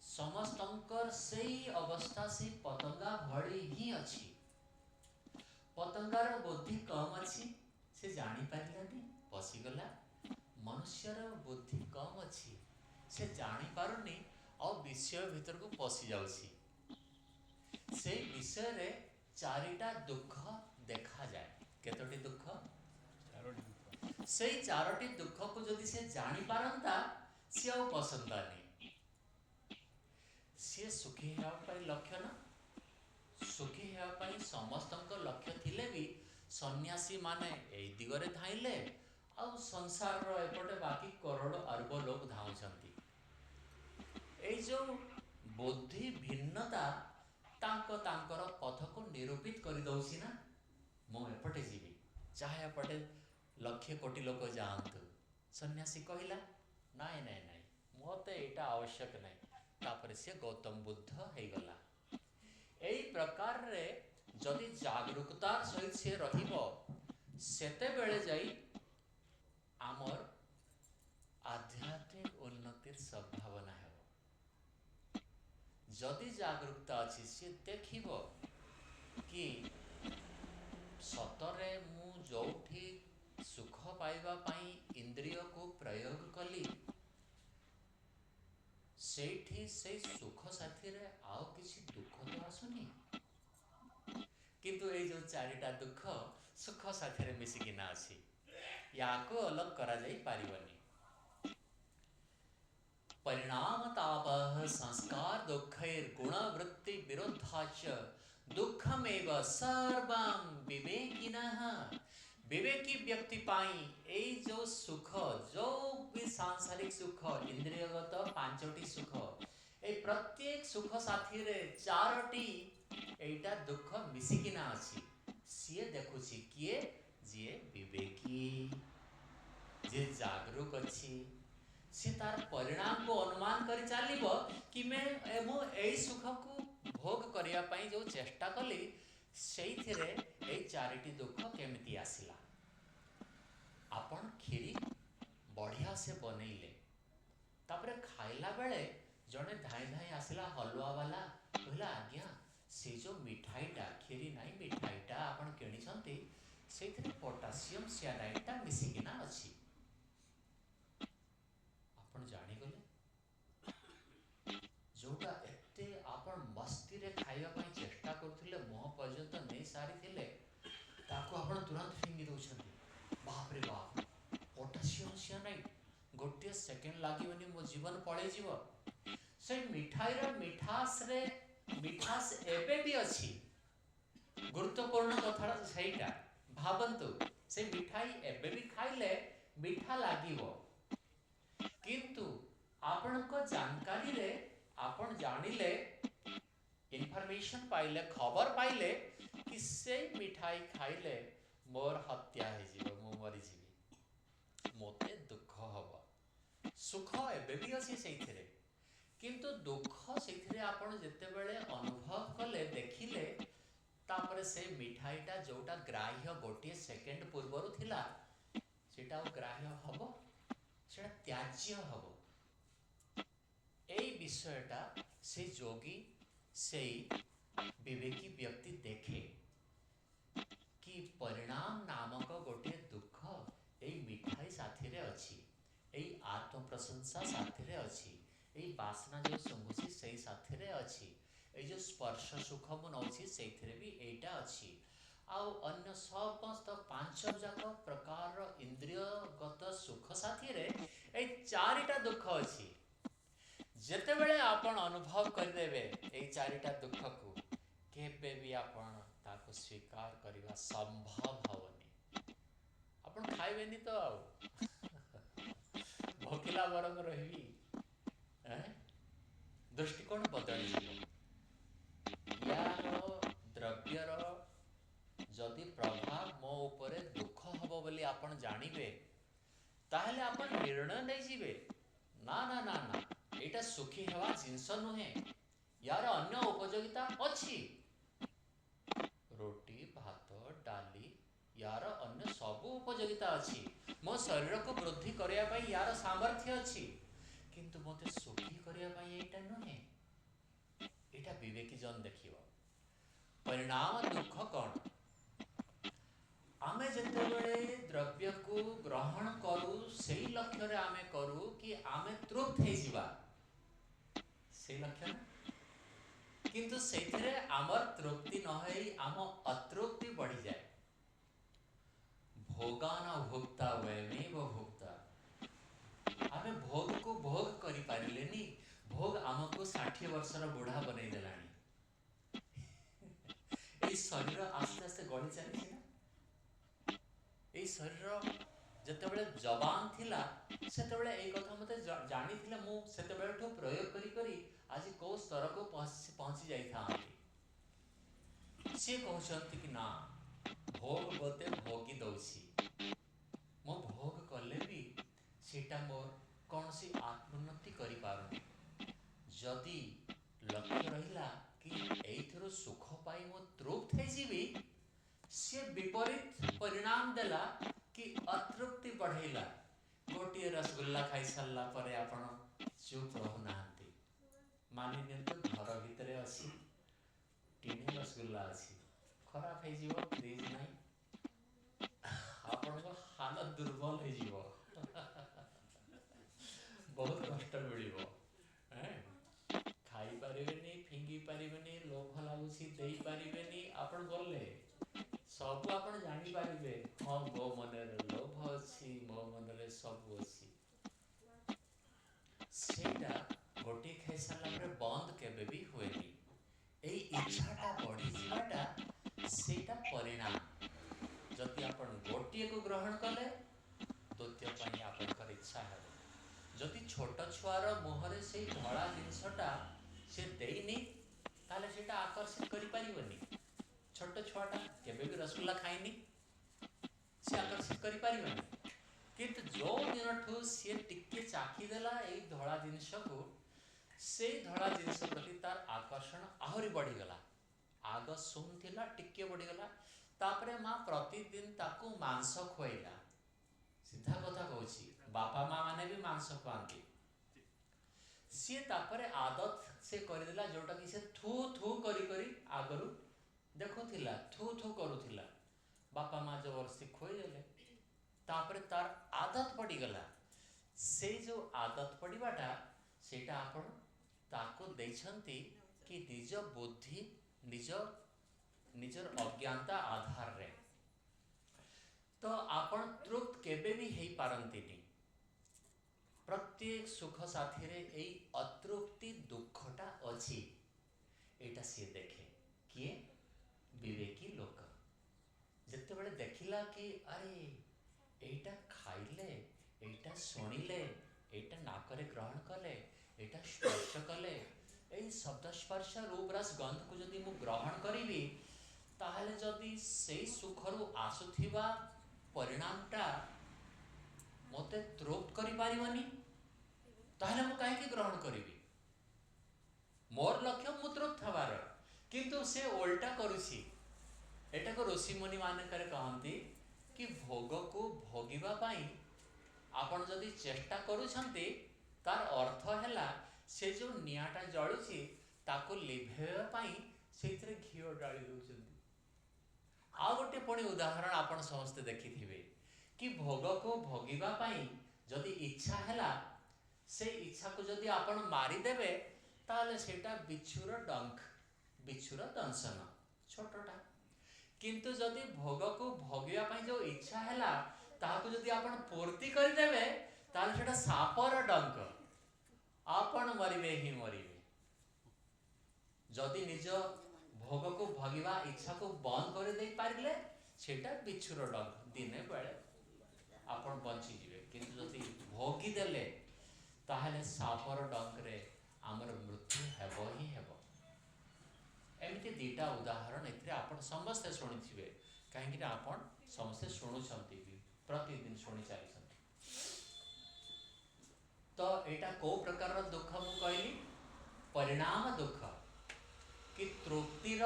समस्तंकर सेई अवस्था से पतंगा भली ही अछि। पतंगार बुद्धि कम अच्छी, से जानी पारिलानी पशिगला। मनुष्यर बुद्धि कम अच्छी, से जानी पारुनी और विषय भीतर को पशि जाउछि। से विषय रे चारिटा दुख देखा जाए। केतोटी दुख? से चारोटी दुख को जदि से जानी पारंता से आउ पसंदानी। से सुखी हेबा पाई लक्ष्य ना, सुखी हेबा पाई समस्तंक लक्ष्य थिले भी सन्यासी माने एई दिगरे धाइले आउ संसार रो एपटे बाकी करोड़ अरब लोग धाउछंती। एई जो बुद्धि भिन्नता तांको तांकर पथ को निरूपित कर दउछि ना। मु एपटे जीवी, चाहे एपटे लक्ष्य कोटि लोक जातु। सन्यासी कहला नाई नाई नाई मते एटा आवश्यक नाई, तापर से गौतम बुद्ध हे गला। एई प्रकार रे जदि जागरूकतार सहित से रहिबो सेते बेले जाई आमर आध्यात्मिक उन्नतिर संभावना है। जदि जागरूकता अच्छी से देखिबो कि सतरे मु जोठी सुख पाइबा पाई इंद्रिय को प्रयोग कली सेठी से सुख साथी रे आओ किसी दुख तो आसुनी, किंतु ए जो चारिटा दुख सुख साथी रे मिसिकी ना अछि, याको अलग करा जाई पारिबनी। परिणाम तापः संस्कार दुःखैर गुण वृत्ति विरुद्धाच दुःखमेव सर्वं विवेकिनः। विवेकी व्यक्ति पाई ए जो सुख, जो भी सांसारिक सुख, इंद्रियगत पांचटी सुख, ए प्रत्येक सुख साथी रे चारोटी एटा दुख मिसिकिना अछि। सिए देखुछि किए जे विवेकी, जे जागरूक अछि, से तार परिणाम को अनुमान कर चलिबो कि मैं मो एई सुख को भोग करिया पाई जो चेष्टा कली सेइथिरे एई चारिटी दुख केमिति आसिला। आपण खीरी बढ़िया से बनैले, तापरे खाइला बेले जने धाई धाई आसिला हलवा वाला, कहला आज्ञा से जो मिठाईटा खीरी नाई मिठाईटा आपण किनिसंती सेइथिरे पोटासियम सायानाइडटा मिसिकिना अछि। आपण जानि गले जोटा एते आपण मस्ती रे खाइबा पई चेष्टा करथिले मोह पर्यंत नै सारी थिले ताको आपण तुरंत फिंगी दउछंती। बाप रे बाप, पोटासियम सायानाइड गोटे सेकेंड लागिबनी मो जीवन पळै जीव। से मिठाई रे मिठास एबे भी अछि। गुरुत्वपूर्ण कथा सेटा भाबंतु, से मिठाई एबे भी खाइले मीठा लागिबो, किंतु आपण को जानकारी रे आपण जानिले, इनफॉरमेशन पाइले, खबर पाइले कि से मिठाई खाइले मोर हत्या हे जीव, मु मरि जीवी, मोते दुख हबो। सुख एबे भी अछि सेइथिरे, किंतु दुख सेइथिरे आपण जेते बेले अनुभव कले देखिले तापरे से मिठाईटा जोटा ग्राह्य गोटे सेकेंड पूर्वरु थिला सेटा ग्राह्य हबो, सेटा त्याज्य हबो। एई विषयटा से जोगी से विवेकी व्यक्ति देखे कि परिणाम नामक गोटे दुख एई मिठाई साथी रे अछि, एई आत्म प्रशंसा साथी रे अछि, एई वासना जो संगुसी सेई साथी रे अछि, एई जो स्पर्श सुख मु नउछि सेइथिरे भी एइटा अछि। आउ अन्य समस्त पांच जाक प्रकार इंद्रियगत सुख साथी रे एई चारिटा दुख अछि। जेते बेले आपण अनुभव करदेबे एई चारिटा दुख को केबे भी आपण ताको स्वीकार करिवा संभव हवनी। आपण खाइबेनी तो आउ भोकिला बरंग रहिबी, दृष्टिकोण बदल यार द्रव्यर जदि प्रभाव मो उपरे दुख हबो बोली आपण जानिबे ताहले आपण निर्णय नै जिवे ना ना ना ना एटा सुखी हेवा जिंस नुहे, यार अन्य उपयोगिता अच्छी। रोटी भात डाली यार अन्य सबू उपयोगिता अच्छी। मो शरीर को वृद्धि करने यार सामर्थ्य अच्छी, किंतु मते सुखी करने एटा नुहे। एटा विवेकी जन देखियो। परिणाम दुख कौन? आमे जेतेबेले द्रव्य को ग्रहण करू से लक्ष्य रे आमे करू कि आमे तृप्त हे जीवा, से लक्ष्य ना। किंतु सेथिरे आमर तृप्ति न होई आम अतृप्ति बढ़ी जाए। भोगान भोक्ता वयमेव भोक्ता। आमे भोग को भोग करि पारिलेनी, भोग आमको 60 वर्षर बुढ़ा बनई देलानी। ए शरीर आस्ते आस्ते गढ़ी चली ना। ए शरीर जेतेबेले जवान थिला सेतेबेले ए कथा मते जानी थिले, मु सेतेबेले ठो प्रयोग करी करी आज को स्तर को पहुंची जाई था। से कहउछंती कि ना भोग गते भोगी दउछि, मो भोग कले भी सेटा मोर कौन सी आत्मोन्नति करि पारुनी। जदि लक्ष्य रहिला कि एइथरो सुख पाई मो तृप्त हे जीवी, से विपरीत परिणाम देला कि अतृप्ति बढ़ेला। गोटे रसगुल्ला खाई सारला परे आपण चुप रहु नाहंती। मानि नियंतु घर भितरे अछि टिने रसगुल्ला अछि, खराब हे जीवो, फ्रिज नाही, आपण को हालत दुर्बल हे जीवो। बहुत कष्ट मिलिबो। खाई पारिबेनी, फिंगी पारिबेनी, लोभ लागुछि देई पारिबेनी। आपण गले सब आपण जानि पारिबे, हाँ मो मनरे लोभ अछि, मो मनरे सब अछि। सेटा गोटे खाई सारला परे बंद केबे भी हुएनी। एई इच्छाटा बढ़ी जीवाटा सेटा परिणाम। जदि आपण गोटे को ग्रहण कले द्वितीय पाई आपनकर इच्छा हेबो। जदि छोट छुआर मुहरे से धड़ा जिनसटा से देइनी ताले सेटा आकर्षित करि पारिबनी। छोट छुआटा केबे भी रसगुल्ला खाइनी, से आकर्षित करि पारिबनी। किंतु जो दिनठू से टिके चाखी देला एई धड़ा जिनस को, से धड़ा जिनस प्रति तार आकर्षण आहुरी बढ़ी गला। आग सुन थिला टिके बढ़ी गला। तापरे मां प्रतिदिन ताकू मांस खुआइला। सीधा कथा कहूची, बापा माँ माने भी मांस खुआती। सी तापरे आदत से करदेला जोटा कि से थू थू करी करी आगरू देखुथिला, थू थू करुथिला। बापा माँ जबरदस्ती खुआई देले, तापरे तार आदत पड़ी गला। से जो आदत पड़ीबाटा सेटा आपण ताको देइछंती कि निज बुद्धि निजर अज्ञानता आधार रे। तो आपण तृप्त केबे भी हेई पारंतिनी। प्रत्येक सुख साथी रे एई अतृप्ति दुखटा अछि, एटा से देखे किए विवेकी लोक। जेते बेले देखिला कि अरे एटा खाइले, एटा सुनिले, एटा नाकरे ग्रहण कले, एटा स्पर्श कले, एई शब्द स्पर्श रूप रस गंध को जदि मु ग्रहण करिवि, ताहले जदि से सुखरु आसुथिबा परिणामटा मते तृप्त करि पारिबनी, ताहले मु काहे कि ग्रहण करिवि। मोर लक्ष्य मु तृप्त हबार, किंतु से उल्टा करुछि। एटा को ऋषि मुनि माने करे कहंती कि भोग को भोगिबा पाई आपण जदि चेष्टा करूछंती, तार अर्थ हैला से जो नियाटा जळुछि ताको लिभेबा पाई सेथिरे घिओ डाली दउछंती। आ गोटे पुणी उदाहरण आपण समस्त देखिथिबे कि भोग को भोगिबा पाई जदि इच्छा हैला, से इच्छा को जदि आपण मारी देबे ताले सेटा बिच्छुर डंक, बिच्छुर दंशन छोटटा। किंतु जदि भोग को भोगिबा पाई जो इच्छा हैला ताहाको जदि आपण पूर्ति करि देबे ताले सेटा सापर डंक, आपण मरिबे ही मरिबे। जदि निज भोग को भोगिबा इच्छा को बंद कर दे पारिले सेटा बिच्छुर डंक, दिने बेले आपण बंची जिवे। किंतु जदि भोगी देले ताहले सापर डंक रे आमर मृत्यु हेबो ही हेबो। एमती दीटा उदाहरण एथिरे आपण समस्त शुणिथिबे, काहेकि आपण समस्त शुणुछंती भी, प्रतिदिन शुणी चलीछंती। तो एटा को प्रकार दुख मु कहली, परिणाम दुख। कि तृप्तिर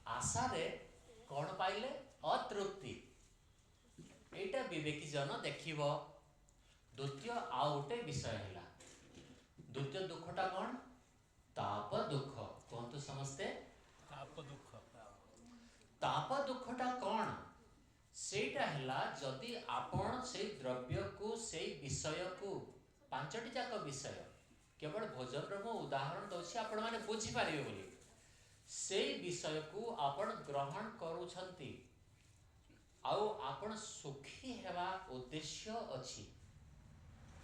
आशारे कौन पाइले अतृप्ति। एटा विवेकी जन देखिब। द्वितीय आउ गोटे विषय है, द्वितीय दुखटा कौन? ताप दुख। कहतु समस्ते ताप दुख। ताप दुखटा कौन? सेटा है जदि आपण से द्रव्य को से विषय को पांचटी जाक विषय केवल भोजन मु उदाहरण दूसरी आपण मैंने बुझीपारे बोली से विषय को आपण ग्रहण करुछंती आउ आपण सुखी हेबा उद्देश्य अछि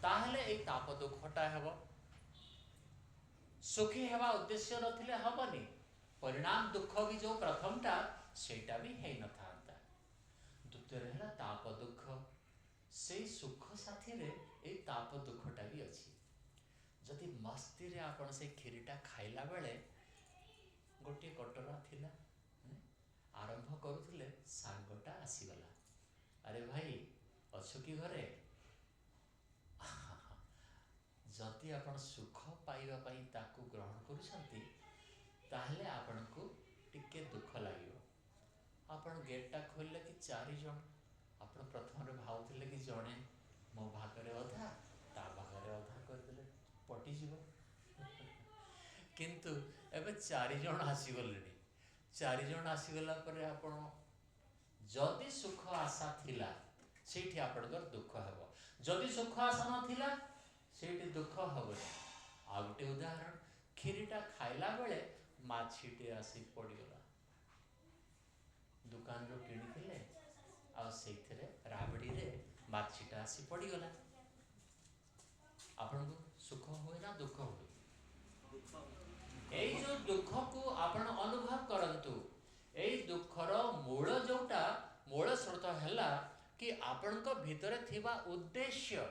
ताहले ए ताप दुखटा हेबो। सुखी हेबा उद्देश्य नथिले हबनी, परिणाम दुख भी जो प्रथमटा सेटा भी है न था। द्वितीय है ताप दुख, से सुख साथी रे ए ताप दुखटा भी अच्छी। जदि मस्ती रे आपण से खीरीटा खाइला बेले गोटे कटोरा थिला आरंभ करुले सांगटा आसीगला, अरे भाई अच्छु कि घरे? जदि आपण सुख पाइबा पाई ताकू ग्रहण करुछंती ताहले आपण को टिके दुख लागियो। आपण गेटटा खोलले कि चारि जण, आपण प्रथम भावुले कि जड़े मो भागरे अधा ता भागरे अधा करदेले पटिଯିବ किंतु एबे चारि जण आसीगले। चारि जण आसीगला परे आपण जदि सुख आशा थिला सेठी आपणकर दुख हेबो, जदि सुख आशा नथिला सेठी दुख हेबो। आ गोटे उदाहरण, खीरीटा खाइला बेले माछीटे आसी पड़गला, दुकान रो किଣିଥିଲେ आ सेथिरे राबड़ी रे माछीटा आसी पड़गला। आपन को सुख होए ना दुख होए? एई जो दुख को आपण अनुभव करंतु, एई दुखर मूल जोटा मूल स्रोत हैला कि आपण को भीतर थिबा उद्देश्य,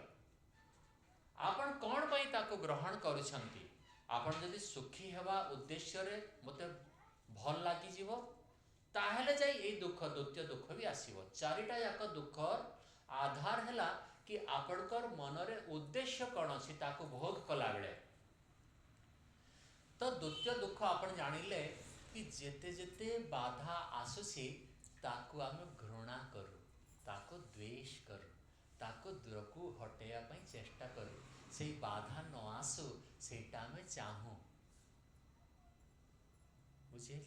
आपण कौन पई ताको ग्रहण करूछंती। आपण जदि सुखी हेबा उद्देश्य रे मते भल लागी जीवो ताहले जाई ए दुख द्वितीय दुख भी आसीबो। चारिटा याक दुख आधार हैला कि आपणकर मनरे उद्देश्य कौन अछि ताको भोग कला बेले। तो द्वितीय दुख आपण जानिले कि जेते जेते बाधा आसुसी ताको आमे घृणा करू, ताको द्वेष करू, ताको दूर को हटेया पई चेष्टा करू, से बाधा न आसु सेटा आमे चाहू। बुझे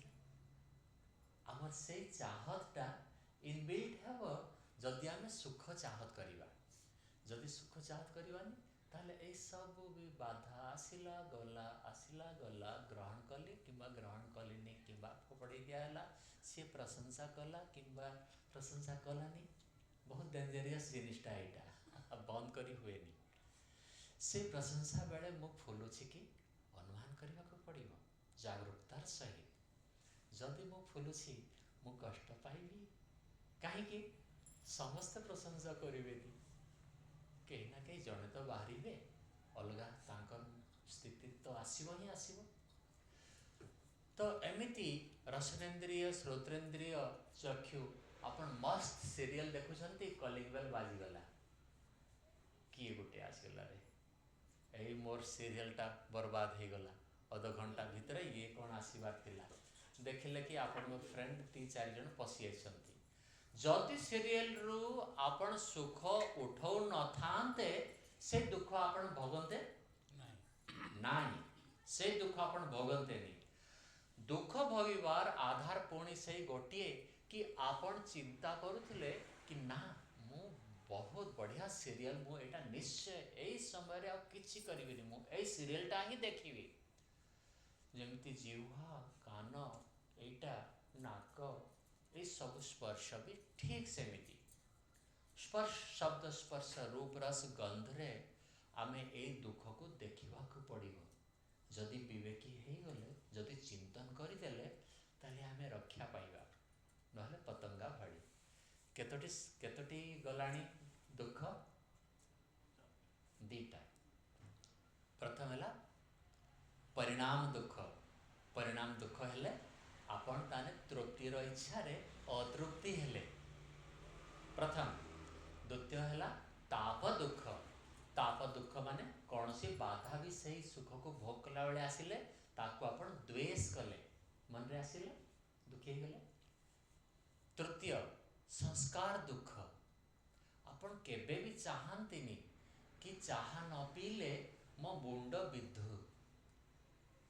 आमर से चाहतटा इनबिल्ट हेबो जदि आमे सुख चाहत करिबा। जदि सुख चाहत करिबानी ताहले ए सब भी बाधा आसिला गला ग्रहण कली किंबा ग्रहण कलिनी किंबा फोपड़ी दियाला, सी प्रशंसा कला किंबा प्रशंसा कलानी। बहुत डेंजरियस जिनिसटा एटा बंद करी हुएनी। से प्रशंसा बेले मु फुलुछि कि अनुमान करबा को पड़िबो जागरूकतार सहित। जदि मु फुलुछि मु कष्ट पाइबी कहीं समस्त प्रशंसा करें कहीं ना कहीं जड़े तो बाहर अलगा तांकर स्थिति तो आसब ही आसब। तो एमती रसनेन्द्रिय श्रोत्रेन्द्रिय चक्षु अपन मस्त सीरियल देखुंत कलिंग बेल बाजीगला किए गोटे आसगला रे यही मोर सीरियलटा बर्बाद हो गला अध घंटा भितर ये कौन आसबार थिला देखिले कि आपण फ्रेंड 3-4 जन पशि आछंती। जदि सीरियल रु आपण सुख उठौ न थांते से दुख आपण भोगंते नहीं, से दुख आपण भोगंते नहीं। दुख भोगिबार आधार पुणी से गोटे कि आपण चिंता करुथिले कि ना मु बहुत बढ़िया सीरियल मु एटा निश्चय एई समय रे आ किछि करिबिनी मु एई सीरियलटा ही देखिबी। जेमती जीवा कान एटा नाक ये सब स्पर्श भी ठीक सेमिति स्पर्श शब्द स्पर्श रूप रस गंध रे आमे ए दुख को देखा पड़ो। जदि विवेकी हो गले जदि चिंतन करदेले ताले आमे रक्षा पाइबा नहले पतंगा भाड़ी। केतोटी केतोटी गलानी दुख दीटा। प्रथम है परिणाम दुख। परिणाम दुख हेले आपण ताने तृप्तिर इच्छा रे अतृप्ति हेले प्रथम। द्वितीय है ताप दुख। ताप दुख माने कौन सी बाधा भी सही सुख को भोग कला बेले आसिले ताको आपण द्वेष कले मन रे आसिले दुखी गले। तृतीय संस्कार दुख। आपण केबे भी चाहंतिनी कि चाहा न पीले मो मुंड विधु।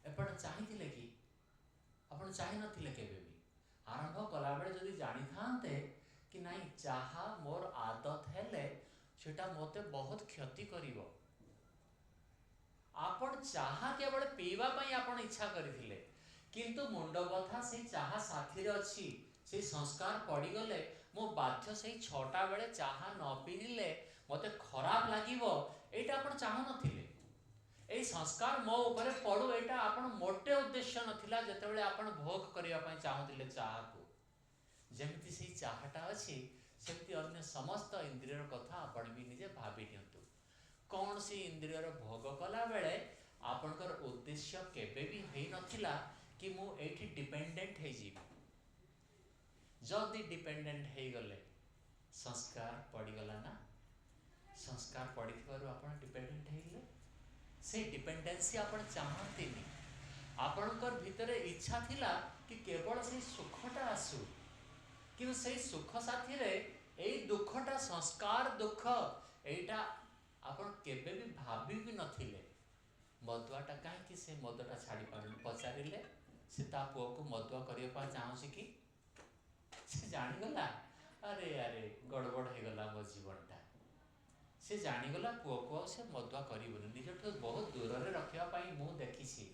एपण चाहिथिले कि आपण चाहि नथिले केबे भी आरंभ कला बेले जदि जानि थांते कि नहीं चाहा मोर आदत हेले सेटा मोते बहुत क्षति करिवो। आपण चाहा केवल पीवा पई आपण इच्छा करिथिले किंतु मुंड बथा से चाहा साथी रे अछि से संस्कार पड़ी गले मो बाध्य से 6टा बेले चाहा न पीले मते खराब लागिवो एटा आपण चाहू नथिले। ए संस्कार मो ऊपर पड़ू एटा आपण मोटे उद्देश्य नथिला जेतेबेले आपण भोग करिया पई चाहुतिले चाहा को। जेमिति से चाहाटा अछि सेमिति अन्य समस्त इंद्रियर कथा आपण भी निजे भाबी नियंतु। कौन सी इंद्रियर भोग कला बेले आपणकर उद्देश्य केबे भी हेई नथिला कि मु एठी डिपेंडेंट हे जीवी। जदि डिपेंडेंट हे गले संस्कार पड़ी गला ना। संस्कार पड़ी थिबारु आपण डिपेंडेंट हे गले से डिपेंडेंसी आपण चाहंतिनी। आपणकर भितरे इच्छा थिला कि केवल से सुखटा आसु कि से सुख साथी रे एई दुखटा संस्कार दुख एटा आपण केबे भी भाबी भी नथिले। मदुआटा कहीं से मदटा छाड़ी पारुन पचारिले से ता पुओ को मदुआ करिया पा चाहूसी कि से जानिगला अरे अरे गड़बड़ हो गला मो जीवनटा। से जानिगला पुओ को से मदुआ करिबोनी निजठु बहुत दूर रे रखिया पाई मु देखिछि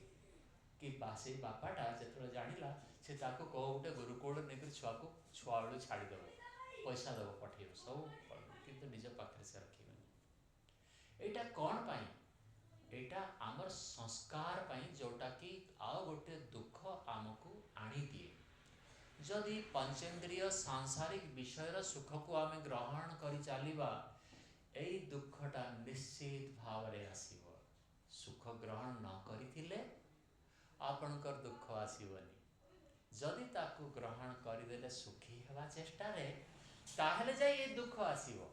कि बासे बापाटा जेतले जानिला से ताको को उठे गुरुकुल नेकर छुआ को छुआ बेलू छाड़ी देबो पैसा देबो पठेइबो सब किंतु निज पाखरे से रखिबो। एटा कोन पाई एटा आमर संस्कार पाई जोटा कि आउ गोटे दुख आमको आनी दिए। जदि पंचेंद्रिय सांसारिक विषयर सुख को आमे ग्रहण करि चालिबा एई दुखटा निश्चित भाव रे आसीबो। सुख ग्रहण न करिथिले आपणकर दुख आसीबनी। जदि ताकू ग्रहण करिदेले सुखी हेबा चेष्टा रे ताहले जाई ए दुख आसीबो।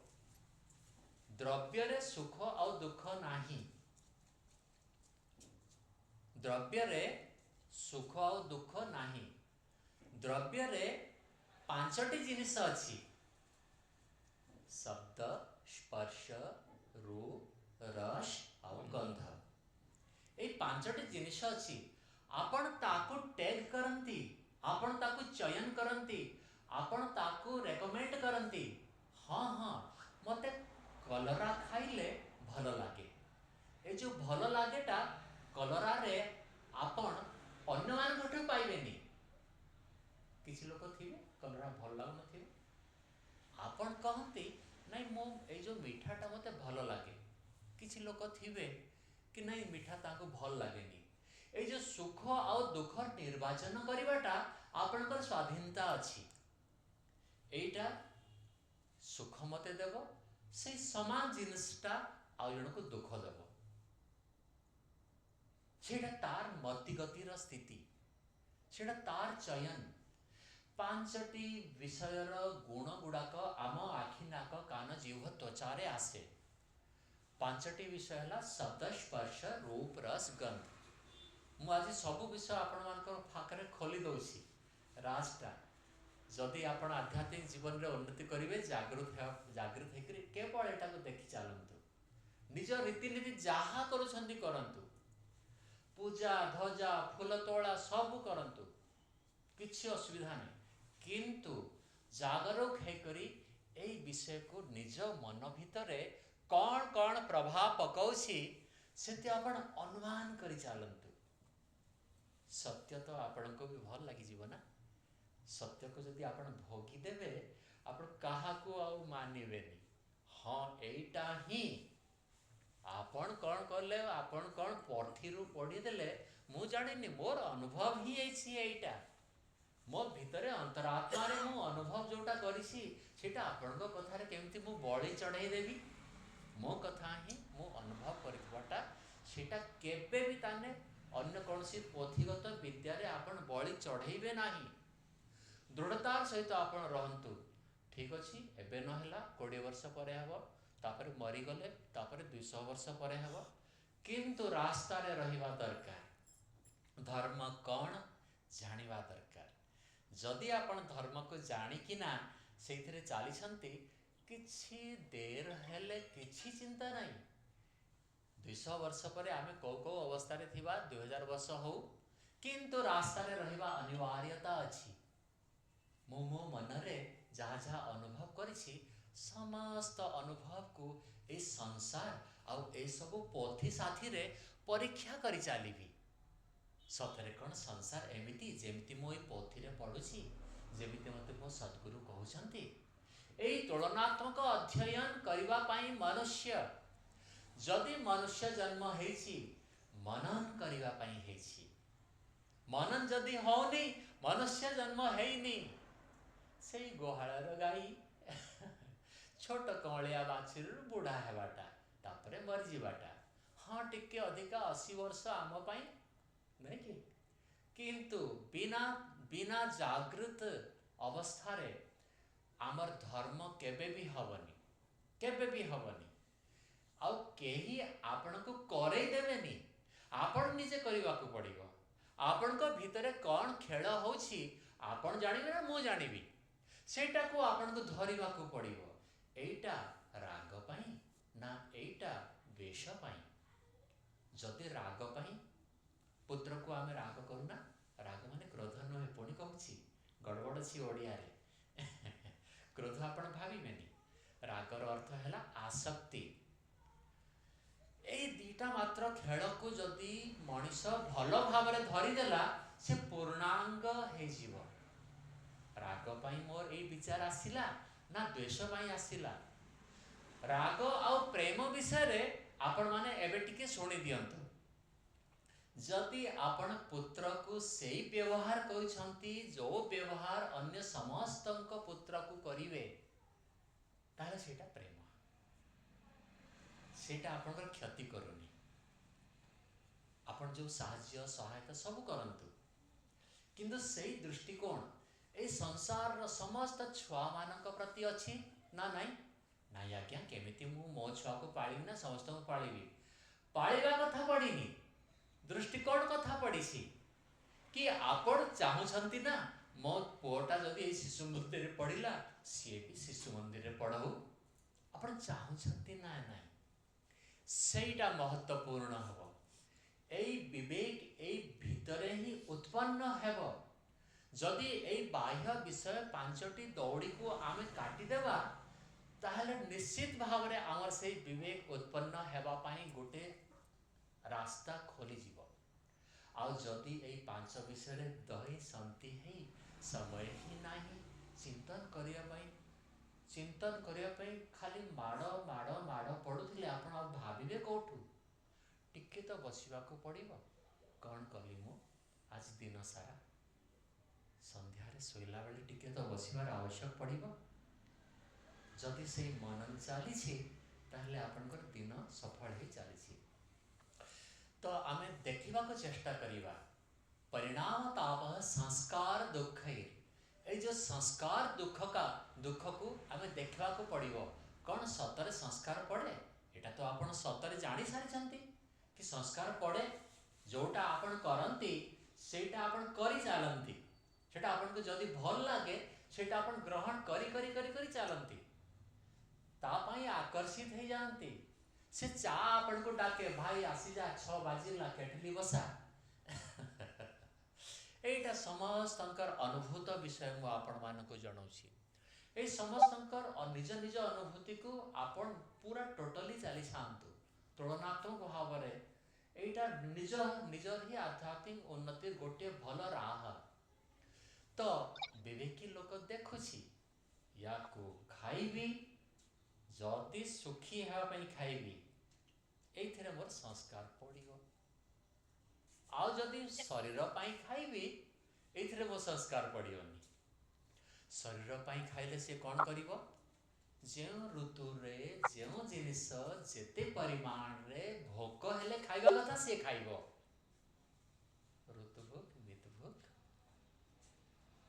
द्रव्य रे सुख और दुख नाही। द्रव्य रे सुख और दुख नाही। द्रव्य रे 5टी जिनिस अछि शब्द स्पर्श रूप रस और गंध। ए 5टी जिनिस अछि आपण ताकू टैग करंती आपण ताकू चयन करंती आपण ताकू रेकमेंड करंती। हाँ हाँ मते कलरा खाइले भल लागे। ए जो भल लागेटा कलरा रे आपण अन्य मान घटे पाइबेनी। किछि लोक थिबे कलरा भल लागु नथिबे आपण कहंती नहीं मो ए जो मीठाटा मते भल लागे। किछि लोक थिबे कि नहीं मीठा ताको भल लागेनी। ए जो सुख और दुख निर्वाचन करिवाटा आपणकर स्वाधीनता अछि। एटा सुख मते देबो से समान जिनिसटा आ जण को दुख देबो सेटा तार मतिगतिर स्थिति सेटा तार चयन। 5टी विषयर गुण गुड़ाक आम आखि नाक कान जीव त्वचा रे आसे। 5टी विषय है शब्द स्पर्श रूप रस गंध। मु आज सब विषय आपण मानकर फाकरे खोली दउछि राजटा। जदि आपण आध्यात्मिक जीवन रे उन्नति करिवे जागृत हेकरी केवल एटा को देखि चालंतु। निज रीतिनीति जहा करूछंती करंतु पूजा ध्वजा फूल तोड़ा सब करंतु किछि असुविधा नहीं किंतु जागरूक हेकरी एई विषय को निज मन भितरे कौन कौन प्रभाव पकाउछि सेते आपण अनुमान करि चालंतु। सत्य तो आपण को भी भल लगी जीव ना। सत्य को जदि आपण भोगी देबे आपण काहा को आ मानिबेनी। हाँ एटा ही आपण कौन करले आपण कौन पठिरु पढ़ी देले मु जानिनी मोर अनुभव ही एछि। एटा मो भितरे अंतरात्मा रे मु अनुभव जोटा करिछि सेटा आपण को कथा रे केमति मु बळी चढ़ाई देबी। मो कथा ही मु अनुभव करितबाटा सेटा केबे भी ताने अन्य कौनसी पोथीगत विद्या रे आपण बळी चढ़ेबे नाही। दृढ़तार सहित आपण रहंतु ठीक अछि एबे न हैला 20 वर्ष परे हबो तापर मरी गले तापर 200 वर्ष परे हबो किंतु रास्ता रे रहिबा दरकार। धर्म कौन ଜାଣିବା ଦରକାର। ଯଦି ଆପଣ ଧର୍ମକୁ ଜାଣିକିନା ସେଇଥିରେ ଚାଲିଛନ୍ତି, କିଛି ଦେର ହେଲେ କିଛି ଚିନ୍ତା ନାହିଁ। 200 ବର୍ଷ ପରେ ଆମେ କେଉଁ ଅବସ୍ଥାରେ ଥିବା, 2000 ବର୍ଷ ହଉ, କିନ୍ତୁ ରାସ୍ତାରେ ରହିବା ଅନିବାର୍ଯ୍ୟତା ଅଛି। ମୁଁ ମୋ ମନରେ ଯାହା ଯାହା ଅନୁଭବ କରିଛି, ସମସ୍ତ ଅନୁଭବକୁ ଏଇ ସଂସାର ଆଉ ଏସବୁ ପୋଥି ସାଥିରେ ପରୀକ୍ଷା କରି ଚାଲିବି। ସତରେ କ'ଣ ସଂସାର ଏମିତି ଯେମିତି ମୁଁ ଏଇ ପୋଥିରେ ପଢ଼ୁଛି, ଯେମିତି ମୋତେ ମୋ ସଦ୍ଗୁରୁ କହୁଛନ୍ତି? ଏଇ ତୁଳନାତ୍ମକ ଅଧ୍ୟୟନ କରିବା ପାଇଁ ମନୁଷ୍ୟ, ଯଦି ମନୁଷ୍ୟ ଜନ୍ମ ହେଇଛି, ମନନ କରିବା ପାଇଁ ହେଇଛି। ମନନ ଯଦି ହଉନି, ମନୁଷ୍ୟ ଜନ୍ମ ହେଇନି। ସେଇ ଗୁହାଳର ଗାଈ ଛୋଟ କଅଁଳିଆ ବାଛୁରୀରୁ ବୁଢ଼ା ହେବାଟା, ତାପରେ ମରିଯିବାଟା। ହଁ, ଟିକେ ଅଧିକା 80 ବର୍ଷ ଆମ ପାଇଁ, ନୁହେଁ କି? କିନ୍ତୁ ବିନା ଜାଗୃତ ଅବସ୍ଥାରେ ଆମର ଧର୍ମ କେବେ ବି ହବନି, କେବେ ବି ହବନି। ଆଉ କେହି ଆପଣଙ୍କୁ କରେଇ ଦେବେନି, ଆପଣ ନିଜେ କରିବାକୁ ପଡ଼ିବ। ଆପଣଙ୍କ ଭିତରେ କ'ଣ ଖେଳ ହେଉଛି ଆପଣ ଜାଣିବେ ନା ମୁଁ ଜାଣିବି, ସେଇଟାକୁ ଆପଣଙ୍କୁ ଧରିବାକୁ ପଡ଼ିବ। ଏଇଟା ରାଗ ପାଇଁ ନା ଏଇଟା ଦ୍ୱେଷ ପାଇଁ? ଯଦି ରାଗ ପାଇଁ, ପୁତ୍ରକୁ ଆମେ ରାଗ କରୁନା, ରାଗ ମାନେ କ୍ରୋଧ ନୁହେଁ, ପୁଣି କହୁଛି, ଗଡ଼ବଡ଼ ଅଛି ଓଡ଼ିଆରେ। କ୍ରୋଧ ଆପଣ ଭାବିବେନି। ରାଗର ଅର୍ଥ ହେଲା ଆସକ୍ତି। ଏଇ ଦୁଇଟା ମାତ୍ର ଖେଳକୁ ଯଦି ମଣିଷ ଭଲ ଭାବରେ ଧରିଦେଲା, ସେ ପୂର୍ଣ୍ଣାଙ୍ଗ ହେଇଯିବ। ରାଗ ପାଇଁ ମୋର ଏଇ ବିଚାର ଆସିଲା ନା ଦ୍ୱେଷ ପାଇଁ ଆସିଲା? ରାଗ ଆଉ ପ୍ରେମ ବିଷୟରେ ଆପଣମାନେ ଏବେ ଟିକେ ଶୁଣି ଦିଅନ୍ତୁ। ଯଦି ଆପଣ ପୁତ୍ରକୁ ସେଇ ବ୍ୟବହାର କରୁଛନ୍ତି ଯେଉଁ ବ୍ୟବହାର ଅନ୍ୟ ସମସ୍ତଙ୍କ ପୁତ୍ରକୁ କରିବେ, ତାହେଲେ ସେଇଟା ପ୍ରେମ। ସେଇଟା ଆପଣଙ୍କର କ୍ଷତି କରୁନି। ଆପଣ ଯେଉଁ ସାହାଯ୍ୟ ସହାୟତା ସବୁ କରନ୍ତୁ, କିନ୍ତୁ ସେଇ ଦୃଷ୍ଟିକୋଣ ଏଇ ସଂସାରର ସମସ୍ତ ଛୁଆମାନଙ୍କ ପ୍ରତି ଅଛି ନା ନାହିଁ? ନାଇଁ ଆଜ୍ଞା, କେମିତି ମୁଁ ମୋ ଛୁଆକୁ ପାଳିବି ନା ସମସ୍ତଙ୍କୁ ପାଳିବି? ପାଳିବା କଥା ପଡ଼ିନି, ଦୃଷ୍ଟିକୋଣ କଥା ପଡ଼ିଛି। କି ଆପଣ ଚାହୁଁଛନ୍ତି ନା ମୋ ପୁଅଟା ଯଦି ଏଇ ଶିଶୁ ମନ୍ଦିରରେ ପଢ଼ିଲା, ସିଏ ବି ଶିଶୁ ମନ୍ଦିରରେ ପଢ଼ୁ? ଆପଣ ଚାହୁଁଛନ୍ତି ନା ନାହିଁ? ସେଇଟା ମହତ୍ତ୍ୱପୂର୍ଣ୍ଣ ହେବ। ଏଇ ବିବେକ ଏଇ ଭିତରେ ହିଁ ଉତ୍ପନ୍ନ ହେବ। ଯଦି ଏଇ ବାହ୍ୟ ବିଷୟ 5ଟି ଦଉଡ଼ିକୁ ଆମେ କାଟିଦେବା, ତାହେଲେ ନିଶ୍ଚିତ ଭାବରେ ଆମର ସେଇ ବିବେକ ଉତ୍ପନ୍ନ ହେବା ପାଇଁ ଗୋଟେ ରାସ୍ତା ଖୋଲିଯିବ। ଆଉ ଯଦି ଏଇ 5 ବିଷୟରେ ଦହି ସନ୍ତି ହେଇ ସମୟ ହିଁ ନାହିଁ ଚିନ୍ତନ କରିବା ପାଇଁ ଖାଲି ମାଡ଼ ପଡ଼ୁଥିଲେ, ଆପଣ ଆଉ ଭାବିବେ କେଉଁଠୁ? ଟିକେ ତ ବସିବାକୁ ପଡ଼ିବ। କ'ଣ କଲି ମୁଁ ଆଜି ଦିନ ସାରା? ସନ୍ଧ୍ୟାରେ ଶୋଇଲା ବେଳେ ଟିକେ ତ ବସିବାର ଆବଶ୍ୟକ ପଡ଼ିବ। ଯଦି ସେଇ ମନନ ଚାଲିଛି, ତାହେଲେ ଆପଣଙ୍କର ଦିନ ସଫଳ ହେଇ ଚାଲିଛି। ତ ଆମେ ଦେଖିବାକୁ ଚେଷ୍ଟା କରିବା, ପରିଣାମ ତାପ ସଂସ୍କାର ଦୁଃଖ। ଏଇ ଯେଉଁ ସଂସ୍କାର ଦୁଃଖକୁ ଆମେ ଦେଖିବାକୁ ପଡ଼ିବ। କ'ଣ ସତରେ ସଂସ୍କାର ପଡ଼େ? ଏଇଟା ତ ଆପଣ ସତରେ ଜାଣି ସାରିଛନ୍ତି କି ସଂସ୍କାର ପଡ଼େ। ଯେଉଁଟା ଆପଣ କରନ୍ତି ସେଇଟା ଆପଣ କରି ଚାଲନ୍ତି। ସେଇଟା ଆପଣଙ୍କୁ ଯଦି ଭଲ ଲାଗେ, ସେଇଟା ଆପଣ ଗ୍ରହଣ କରି ଚାଲନ୍ତି। ତା ପାଇଁ ଆକର୍ଷିତ ହେଇଯାଆନ୍ତି। ସେ ଚା ଆପଣଙ୍କୁ ଡାକେ, ଭାଇ ଆସିଯା, 6 ବାଜିଲା, କେଟଲି ବସା। ଏଇଟା ସମସ୍ତଙ୍କର ଅନୁଭୂତ ବିଷୟ ମୁଁ ଆପଣମାନଙ୍କୁ ଜଣାଉଛି। ଏଇ ସମସ୍ତଙ୍କର ନିଜ ନିଜ ଅନୁଭୂତିକୁ ଆପଣ ପୁରା ଟୋଟାଲି ଚାଲିଥାନ୍ତୁ ତୁଳନାତ୍ମକ ଭାବରେ। ଏଇଟା ନିଜର ହିଁ ଆଧ୍ୟାତ୍ମିକ ଉନ୍ନତିର ଗୋଟିଏ ଭଲ ରାହ। ତ ବିବେକୀ ଲୋକ ଦେଖୁଛି, ୟାକୁ ଖାଇବି, ଯଦି ସୁଖୀ ହେବା ପାଇଁ ଖାଇବି, ଏଇଥିରେ ମୋର ସଂସ୍କାର ପଡ଼ିବ। ଆଉ ଯଦି ଶରୀର ପାଇଁ ଖାଇବି, ଏଇଥିରେ ମୋ ସଂସ୍କାର ପଡ଼ିବନି। ଶରୀର ପାଇଁ ଖାଇଲେ ସେ କ'ଣ କରିବ? ଯେଉଁ ଋତୁରେ ଯେଉଁ ଜିନିଷ ଯେତେ ପରିମାଣରେ ଭୋକ ହେଲେ ଖାଇବା କଥା ସିଏ ଖାଇବ। ଋତୁଭୋଗ ମିତଭୋଗ,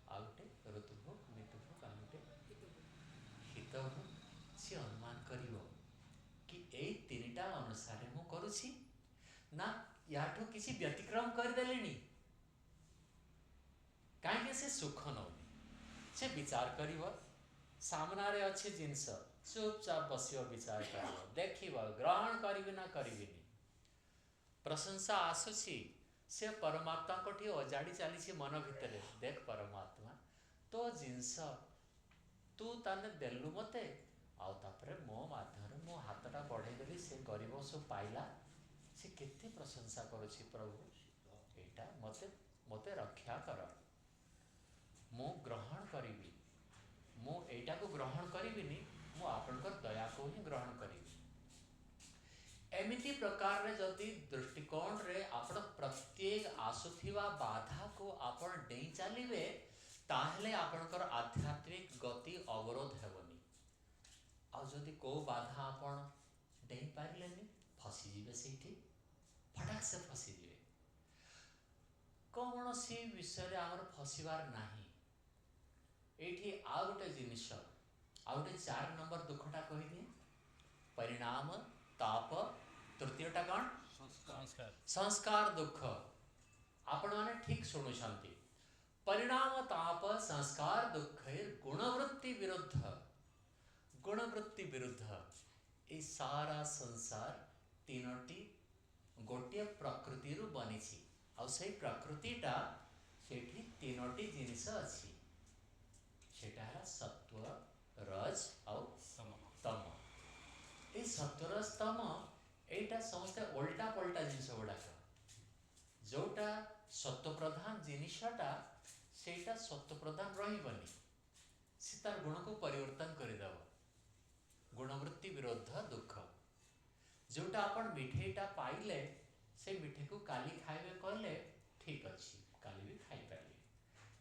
ଆଉ ଗୋଟେ ଋତୁଭୋଗ ମିତଭୋଗ, ଆଉ ଗୋଟେ ହିତଭୋଗ। ସିଏ ଅନୁମାନ କରିବ କି ଏଇ 3ଟା ଅନୁସାରେ ମୁଁ କରୁଛି ନା ୟାଠୁ କିଛି ବ୍ୟତିକ୍ରମ କରିଦେଲିଣି। कहीं से सुख नौनी से विचार कर सामने अच्छे जिनस चुपचाप बस विचार कर देख ग्रहण करी ना करी प्रशंसा आसूसी से परमात्मा को अजाड़ी चली मन भितर देख परमात्मा तो जिनस तू ताने देलु मते आउे मो मध्यम मो हाथटा बढ़ेदेली से गरीब सब पाइला से केते प्रशंसा करुछि प्रभु एटा मते मते रक्षा कर मु ग्रहण करी मु एटा को ग्रहण करी मु आपनकर दया को ही ग्रहण करी एमिति प्रकार रे जदि दृष्टिकोण रे आपण प्रत्येक आसुथिबा बाधा को आपण डेई चलिबे ताहले आपनकर आध्यात्मिक गति अवरोध हेबनी आ जदि को बाधा आपण डेई पारिलेनी फसी जिवे सेठी फटाक से फसी जिवे कौनसी विषय आमर फसबार नाही एठी आ गोटे जिनिस आ गोटे 4 नंबर दुखटा कहि दिए परिणाम ताप तृतीयटा कौन संस्कार दुख आपण माने ठीक शुणुछंती परिणाम ताप संस्कार दुख गुणवृत्ति विरुद्ध ये सारा संसार तीनोटी गोटे प्रकृति रु बनी आ से प्रकृतिटा सेठी तीनोटी जिनिस अच्छी सेटा है सत्व रज और तम ये सत्वरज तम एटा समस्ते उल्टा पल्टा जिनिस गुड़ाक जोटा सत्व प्रधान जिनिसटा सेटा सत्व प्रधान रही से तार गुण को परिवर्तन करदेव गुणवृत्ति विरुद्ध दुख जोटा अपन मिठेटा पाइले से मिठे को काली खाइबे कहले ठीक अच्छी काली भी खाई पारे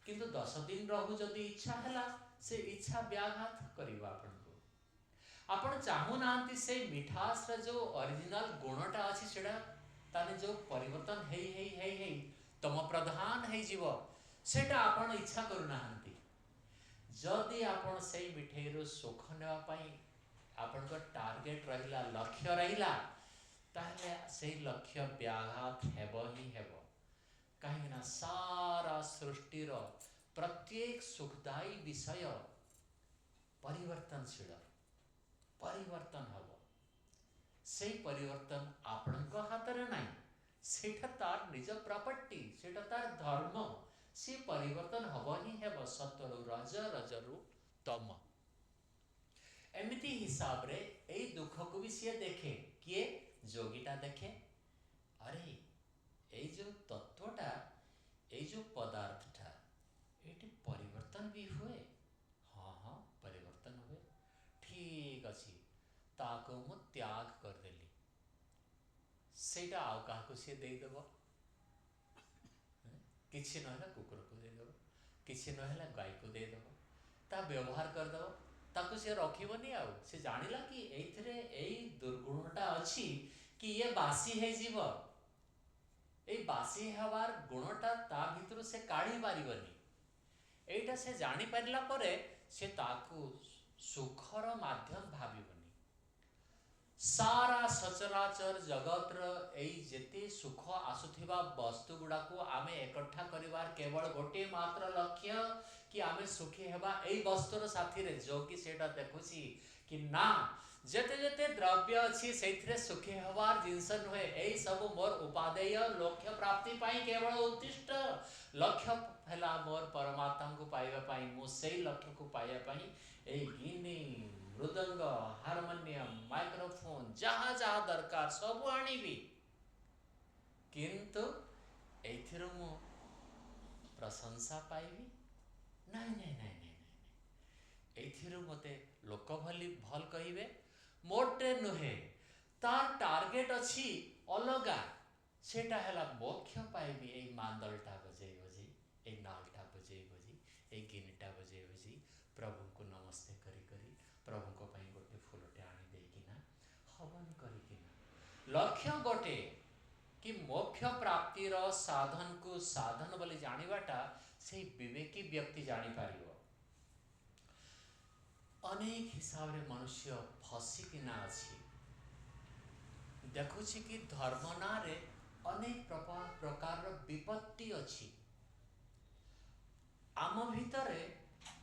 किंतु 10 दिन रहू जदि इच्छा हैला से इच्छा व्याघात करिबा आपण चाहू नांती से मिठास रा जो ओरिजिनल गुणटा अछि सेडा ताने जो परिवर्तन हेई तम प्रधान हेई जीव सेटा आपण इच्छा करू नांती जदि आपण से मिठेई रो सुख नेवा पई आपण को टार्गेट रहिला लक्ष्य रहिला ताहले से लक्ष्य व्याघात हेबो ही हेबो कहीं ना सारा सृष्टि रो प्रत्येक सुखदायी विषय परिवर्तनशील परिवर्तन हम से परिवर्तन आपण हाथ में ना सेटा तार निज प्रॉपर्टी सेटा तार धर्म से परिवर्तन हम ही हेब सतरु रज रजरु तम एमिति हिसाब रे ए दुख को भी सी देखे किए जोगीटा देखे अरे ए जो तत्वटा ए जो पदार्थटा ये परिवर्तन भी हुए हाँ हाँ परिवर्तन हुए ठीक अच्छी ताको मु त्याग करदेली सेटा आउ काहको सी देदेव किसी नहला कुकुर को देदेव किसी नहला गाय को देदेव ता व्यवहार करदेव ताको सी रखिबनी आउ से जानिला कि एथिरे एई दुर्गुणटा अछि कि ये बासी है जीव ए बासी हवार गुणटा ता भितर से काढ़ी पारिबनी एटा से जानी पारिला परे से ताकू सुखर माध्यम भाविबनी सारा सचराचर जगतर एई जेते सुख आसुथिबा वस्तु गुडा को आमे एकट्ठा करिवार केवल गोटे मात्र लक्ष्य कि आमे सुखी हेबा एई वस्तुर साथी रे जो कि सेटा देखुची कि ना जेते जेते द्रव्य अछि सेथिरे सुखी हेबार जिंस नहे एई सब मोर उपादेय लक्ष्य प्राप्ति पाई केवल उद्दिष्ट लक्ष्य हैला मोर परमात्मा को पाइबा पाई मो सेई लक्ष्य को पाइबा पाई एई गिनी मृदंग हारमोनियम माइक्रोफोन जहाँ जहाँ दरकार सब आनिबी किंतु एथिर मु प्रशंसा पाइबी नहीं नहीं नहीं नहीं नहीं एथिर मते लोक भली भल कहिबे मोटे नुहे तार टार्गेट अछि अलगा सेटा हैला मोक्ष पाइबी ए मांदलटा बजे बजे ए नालटा बजे बजे ए गिनटा बजे बजे प्रभु को नमस्ते करी करी प्रभु को पाई गोटे फूलटे आनी देकिना हवन करिकिना लक्ष्य गोटे कि मोक्ष प्राप्तिर साधन को साधन बोली जानिबाटा से विवेकी व्यक्ति जानी पारिबो अनेक हिसाब रे मनुष्य फसिकिना अछि देखुछि कि धर्म नारे अनेक प्रकार विपत्ति अछि आम भितरे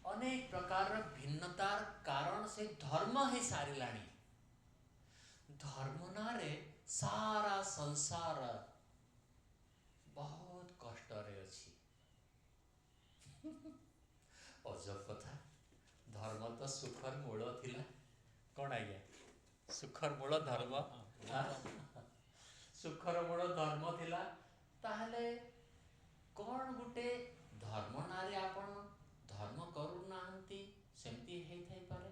अनेक प्रकार भिन्नतार कारण से धर्म ही सारिलाणी। धर्म नारे सारा संसार बहुत कष्ट रे अछि। अजब कथा, धर्म तो सुखर मूल थिला। कौन आज्ञा सुखर मूल धर्म, सुखर मूल धर्म थिला। ताहले कौन गुटे धर्म नारे आपण धर्म करू नाहंती, सेमती हेई थाई पारे।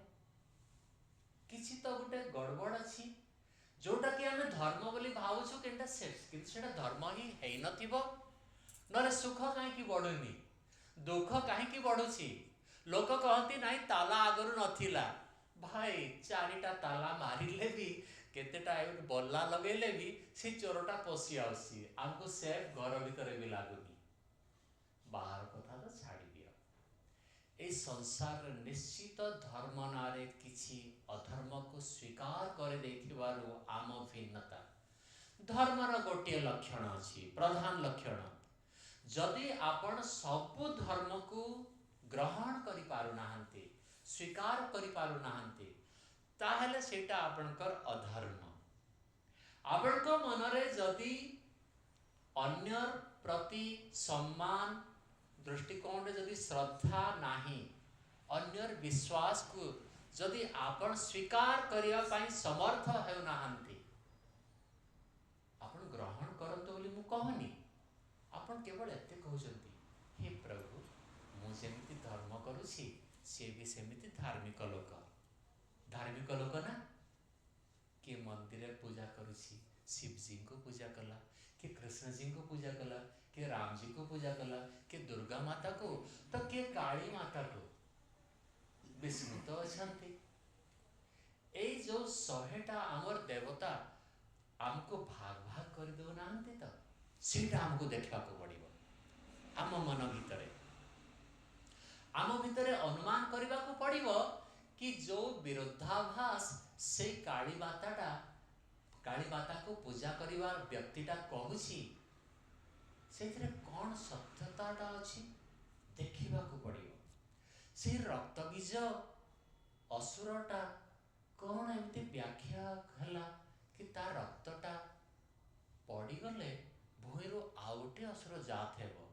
किछि तो गुटे गड़बड़ अछि जोटा कि आमे धर्म बोली भावुछु, किंतु सेटा धर्म ही हेई नथिबो। नरे सुख काहे बढ़ुनी, दुख काहे बढ़ुछि। लोक कहती नाई ताला आगरू नथिला। भाई चारिटा ताला मारिले भी, केतेटा बल्ला लगेले भी से चोरटा पशि आउछि, आमको सेफ घर भितर भी लागुनी। बाहर कथा तो छाड़ी दियो। ए संसार निश्चित धर्म नारे किछि अधर्म को स्वीकार करे देथिबारु आम भिन्नता। धर्मर गोटे लक्षण अछि, प्रधान लक्षण। जदि आपण सबु धर्म को ग्रहण करि पारु नाहंती, स्वीकार करि पारु नाहंती, ताहले सेटा आपणकर अधर्म। आपणको मनरे जदि अन्यर प्रति सम्मान दृष्टिकोण जदि श्रद्धा नाही, अन्यर विश्वास को जदि आपण स्वीकार करिया पाई समर्थ हेउ नाहंती, आपण ग्रहण करंतो बोली मु कहनी। आपण केवल एते कहउचंती, हे प्रभु मु जेमिति धर्म करूछि से भी सेमिति धार्मिक लोक। धार्मिक लोक ना के मंदिर पूजा करूछि, शिव जी को पूजा कला, के कृष्ण जी को पूजा कला, के राम जी को पूजा कला, के दुर्गा माता को, तो के काली माता को। विष्णु तो अछंती। ए जो 100टा आमर देवता आमको भाग भाग कर दो नाहंती, तो सीटा हमको देखा को पड़िबो। आम मन भितरे, आम भितरे अनुमान करबा को पड़िबो कि जो विरोधाभास से काली माता को पूजा करिवार व्यक्तिटा कहूछि, सेथिरे कौन सत्यताटा अछि देखिबा को पड़िबो। से रक्त बीज असुरटा कौन एमती व्याख्या हला कि ता रक्तटा पड़ी गले भूइरो आउ गोटे असुर जात हेबो।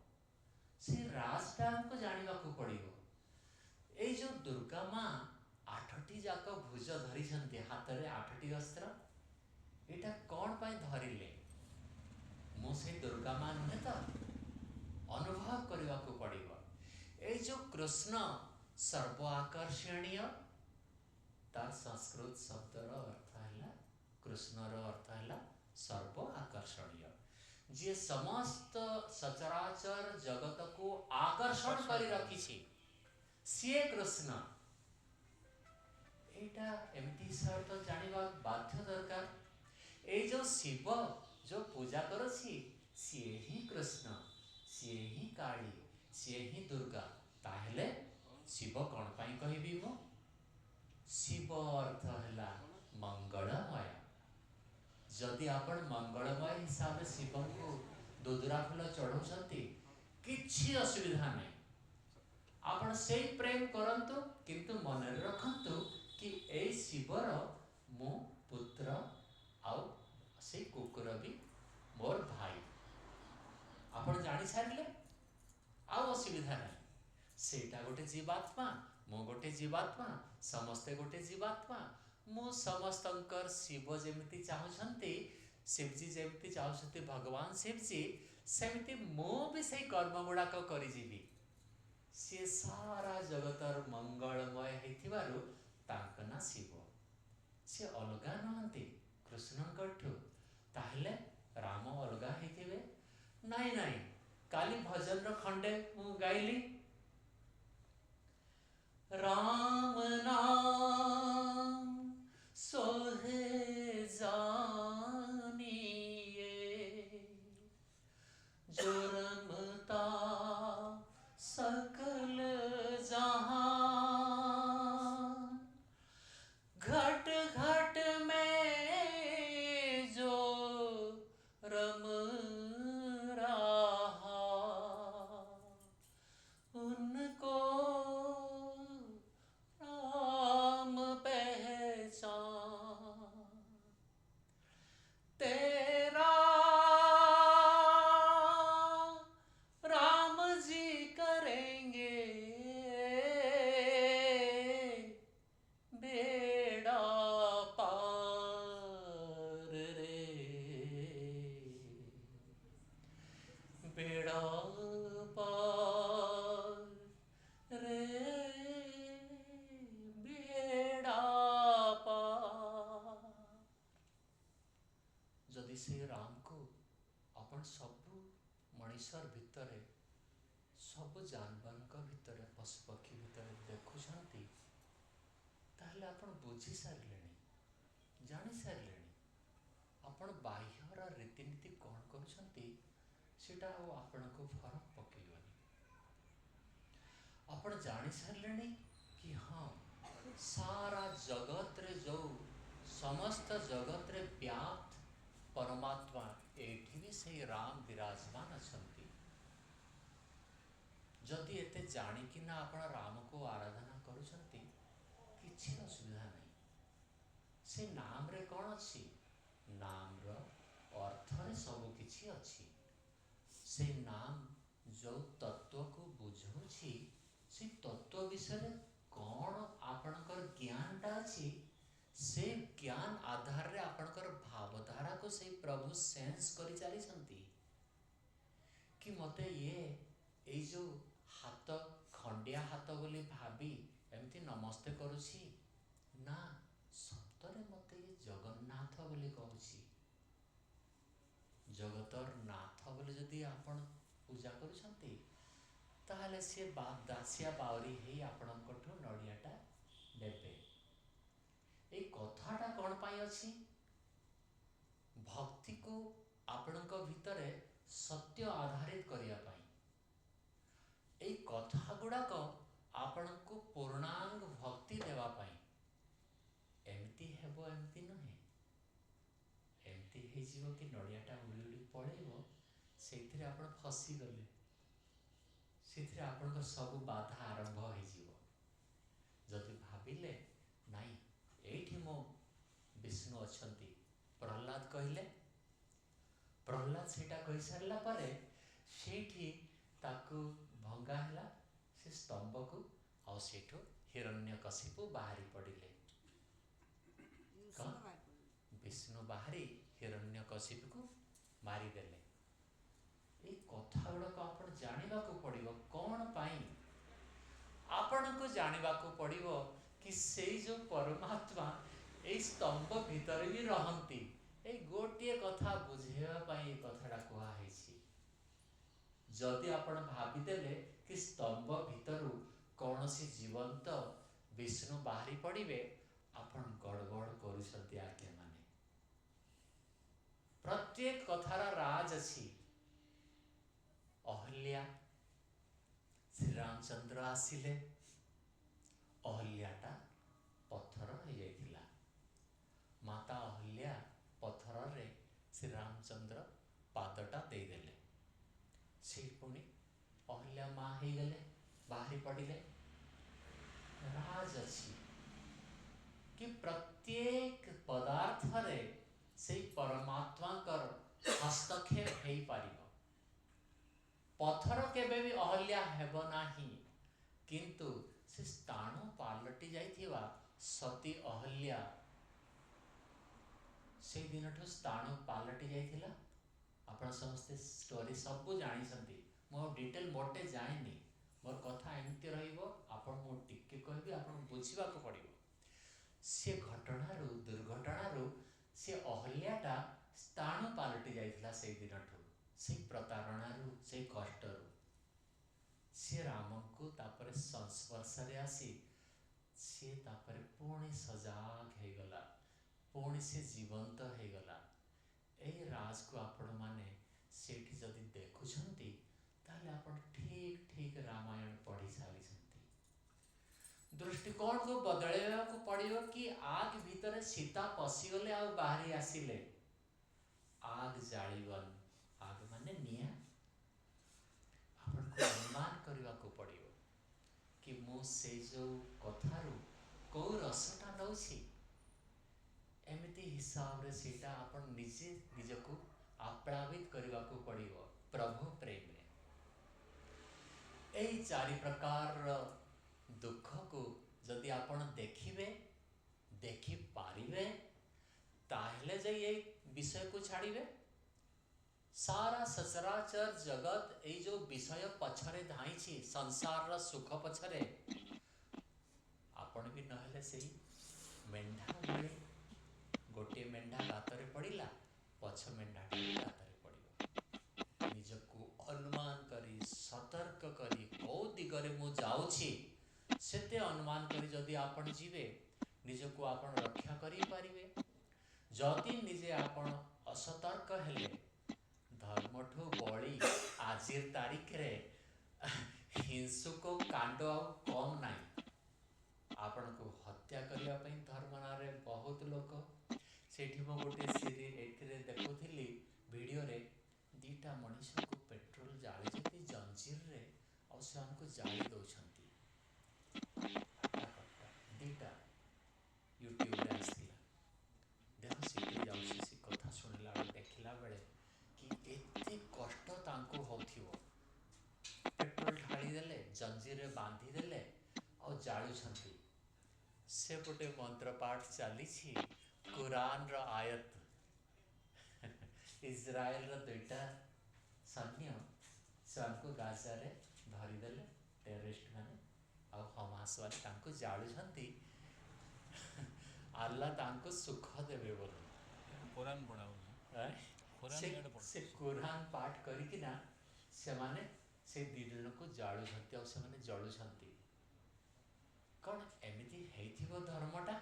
से राजटा हमको जानिबा को पड़िबो। ए जो दुर्गा माँ 8टी जाक भुज धरी छंती, हाथ रे 8टी अस्त्र, एटा कौन पाई धरिले। मु से दुर्गा माँ नुहे तो अनुभव करने को पड़िबो। ए जो कृष्ण सर्व आकर्षणीय, तार संस्कृत शब्दर अर्थ है कृष्णर अर्थ है सर्व आकर्षणीय। जे समस्त सचराचर जगत को आकर्षण करी रखिछि सी कृष्ण। एटा एमती सर तो जानिबा बाध्य दरकार। ए जो शिव जो पूजा करछि सी ही कृष्ण, सी ही काली, सी ही दुर्गा। ताहले शिव कौन पाई कहबी मो? शिव अर्थ है मंगलमय। जदि आपण मंगलमय हिसाब से शिव को दुदुरा फूल चढ़ाउछंती किछि असुविधा नहीं। आपण से प्रेम करंतु, किंतु मन रखंतु कि ए शिवर मो पुत्र आउ से कुकुर भी मोर भाई। आपण जानी सारिले आउ असुविधा नहीं। सेटा गोटे जीवात्मा, मो गोटे जीवात्मा, समस्ते गोटे जीवात्मा। मु समस्तंकर शिव जेमिति चाहुछंती, शिवजी जेमिति चाहुछंती भगवान शिवजी, सेमिति मो भी से कर्म गुड़ाक करी जीवी। सी सारा जगतर मंगलमय हेथिबारु तांक ना शिव। से अलगा नहंती कृष्णंकठु। ताहले राम अलगा हेथिबे? नाई नाई। काली भजन रो खंडे मु गाइली, राम नाम सोहे जानिए, जो रमता सकल जहां, घट घट में जो रम रहा, उन से राम को अपन सबू मनीषर भितर सबू जानवर भितर पशुपक्षी भितर देखुंट ताहले आपण बुझी सारे जानी सारे आपण बाह्यर रीतिनीति कौन करा आपण को फरक पकेबनी आपण जानी सारे कि हाँ सारा जगत रे जो समस्त जगत रे व्याप्त परमात्मा एठी भी से राम विराजमान अछंती जदि एते जानिकी ना आपण राम को आराधना करुछंती किछि असुविधा नहीं से नाम रे कौन अच्छी नाम रो अर्थ रे सब किछि अच्छी से नाम जो तत्व को बुझौछि से तत्व विषय कौन आपणकर ज्ञानटा अच्छी से ज्ञान आधार रे आपणकर भावधारा को से प्रभु सेंस करि चली छंती कि मते ये जो हाथ खंडिया हाथ बोली भाभी एमती नमस्ते करुछि ना सतरे मते ये जगन्नाथ बोली कहूछि जगतर नाथ बोली जदि आपण पूजा करुछंती ताहले से दासिया बावरी हे आपणकठो नड़ियाटा नेबे ए कथाटा कौन पाई अछि भक्ति को आपणक भितरे सत्य आधारित करिया पाई ए कथा गुड़ाक आपण को पूर्णांग भक्ति देवा पाई एमती हेबो एमती नहे एमती हे जीवो कि नड़ियाटा उड़ी उड़ी पड़ेबो सेथिरे आपण फसी गले सेथिरे आपण सब बाधा आरंभ हो जीवो जदि भाबिले नाई एठी मो विष्णु अछंती प्रहलाद कहले प्रहलाद सेटा कहि सारला परे सेठी ताकू भंगा हैला से स्तंभ को आ सेठो हिरण्यकशिपु बाहरी पड़िले विष्णु बाहरी हिरण्यकशिपु को मारी देले ए कथा गुड़ाक आपण जानिबा को पड़िबो कौन पाई आपण को जानिबा को पड़िबो कि से जो परमात्मा ए स्तंभ भीतर भी रहंती ए गोटे कथा बुझेवा पाई कथाटा कुआ हैछि जदि आपण भाबी देले कि स्तंभ भीतरु कौनसी जीवंत विष्णु बाहरी पड़िबे आपण गड़बड़ करुछंती आज्ञा माने प्रत्येक कथार राज अछि अहल्या श्री रामचंद्र आसिले अहल्याटा पत्थर हो जाइथिला माता अहल्या पत्थर रे श्री रामचंद्र पादटा दे देले से पुणी अहल्या माँ हो गले बाहरी पड़िले राज अच्छी कि प्रत्येक पदार्थ रे से परमात्मा कर हस्तक्षेप हो पारिबो पत्थर केबे भी अहल्या हेबो नाही किंतु से स्थान पालटि जाइथिबा सती अहल्या से दिन स्थान पालटि जाइथिला आपण समस्ते स्टोरी सब जानी छंती मो डिटेल मोटे जाएनी मोर कथा एमती रहिबो आपण मो टिके कहबी आपण बुझिबा को पड़िबो से घटना रो दुर्घटना रो से अहल्याटा स्थान पालटि जाइथिला से दिनठो से प्रतारणा रो से कष्ट रो से राम को तापर संस्पर्श रे आसी से तापर पुणी सजाग हे गला पुणी से जीवंत हे गला ए राज को आपण माने सेठी जदि देखुछंती ताले आपण ठीक ठीक रामायण पढ़ी सारी छंती दृष्टिकोण को बदलेवा को पड़ियो कि आग भीतर सीता पसिगले आ बाहरी आसिले आग जाळीवन आग माने निया आपण को अनुमान करवा को पड़ियो कि मो से जो कथारू को रसटा नउछि एमिति हिसाब रे सेटा आपण निजे निजको आप्लावित करवा को पड़ियो प्रभु प्रेम रे एई चारि प्रकार दुख को जदि आपण देखिबे देखि पारिबे ताहले जे ये विषय को छाड़िबे सारा सचराचर जगत ए जो विषय पछरे धाइछि संसार सुख पछरे आपण भी नहले सही मेंढा भले गोटे मेंढा गातरे पड़िला गछ मेଣ୍ढाटी गाତରେ पड़िବ। ନିଜକୁ ଅନୁମାନ କରି ସତର୍କ କରି କେଉଁ ଦିଗରେ ମୁଁ ଯାଉଛି ସେତେ ଅନୁମାନ କରି ଯଦି ଆପଣ ଯିବେ ନିଜକୁ ଆପଣ ରକ୍ଷା କରିପାରିବେ। ଯଦି ନିଜେ ଆପଣ ଅସତର୍କ ହେଲେ ଧର୍ମଠୁ ବଳି ଆଜିର ତାରିଖରେ ହିଂସୁକ କାଣ୍ଡ ଆଉ କମ୍ ନାହିଁ। ଆପଣଙ୍କୁ ହତ୍ୟା କରିବା ପାଇଁ ଧର୍ମ ନାଁରେ ବହୁତ ଲୋକ। ସେଇଠି ମୁଁ ଗୋଟେ ଏଥିରେ ଦେଖୁଥିଲି ଭିଡ଼ିଓରେ ଦୁଇଟା ମଣିଷକୁ ପେଟ୍ରୋଲ ଜାଳିଛନ୍ତି ଜଞ୍ଜିରରେ ଆଉ ସେମାନଙ୍କୁ ଜାଳି ଦେଉଛନ୍ତି। ଦୁଇଟା ୟୁଟ୍ୟୁବରେ ଆସିଥିଲା। ଦେହ ସିଟେଇ ଯାଉଛି ସେ କଥା ଶୁଣିଲା ବେଳେ ଦେଖିଲା ବେଳେ କି ଏତେ କଷ୍ଟ ତାଙ୍କୁ ହେଉଥିବ। ପେଟ୍ରୋଲ ଢାଳିଦେଲେ ଜଞ୍ଜିରରେ ବାନ୍ଧିଦେଲେ ଆଉ ଜାଳୁଛନ୍ତି। ସେପଟେ ମନ୍ତ୍ରପାଠ ଚାଲିଛି କୁରାନର ଆୟତ। ଇସ୍ରାଏଲର ଦୁଇଟା ସୈନ୍ୟ ସେମାନଙ୍କୁ ଗାଜାରେ ଧରିଦେଲେ ଟେରରିଷ୍ଟ ମାନେ ଆଉ ହମାସ ବାଲେ ତାଙ୍କୁ ଜାଳୁଛନ୍ତି। ଆଲ୍ଲାହ ତାଙ୍କୁ ସୁଖ ଦେବେ ବୋଲି କୁରାନ ପଢ଼ା ହଉଛି। ସେ କୁରାନ ପାଠ କରିକିନା ସେମାନେ ସେ ଦୁଇ ଜଣକୁ ଜାଳୁଛନ୍ତି ଆଉ ସେମାନେ ଜଳୁଛନ୍ତି। କ'ଣ ଏମିତି ହେଇଥିବ ଧର୍ମଟା?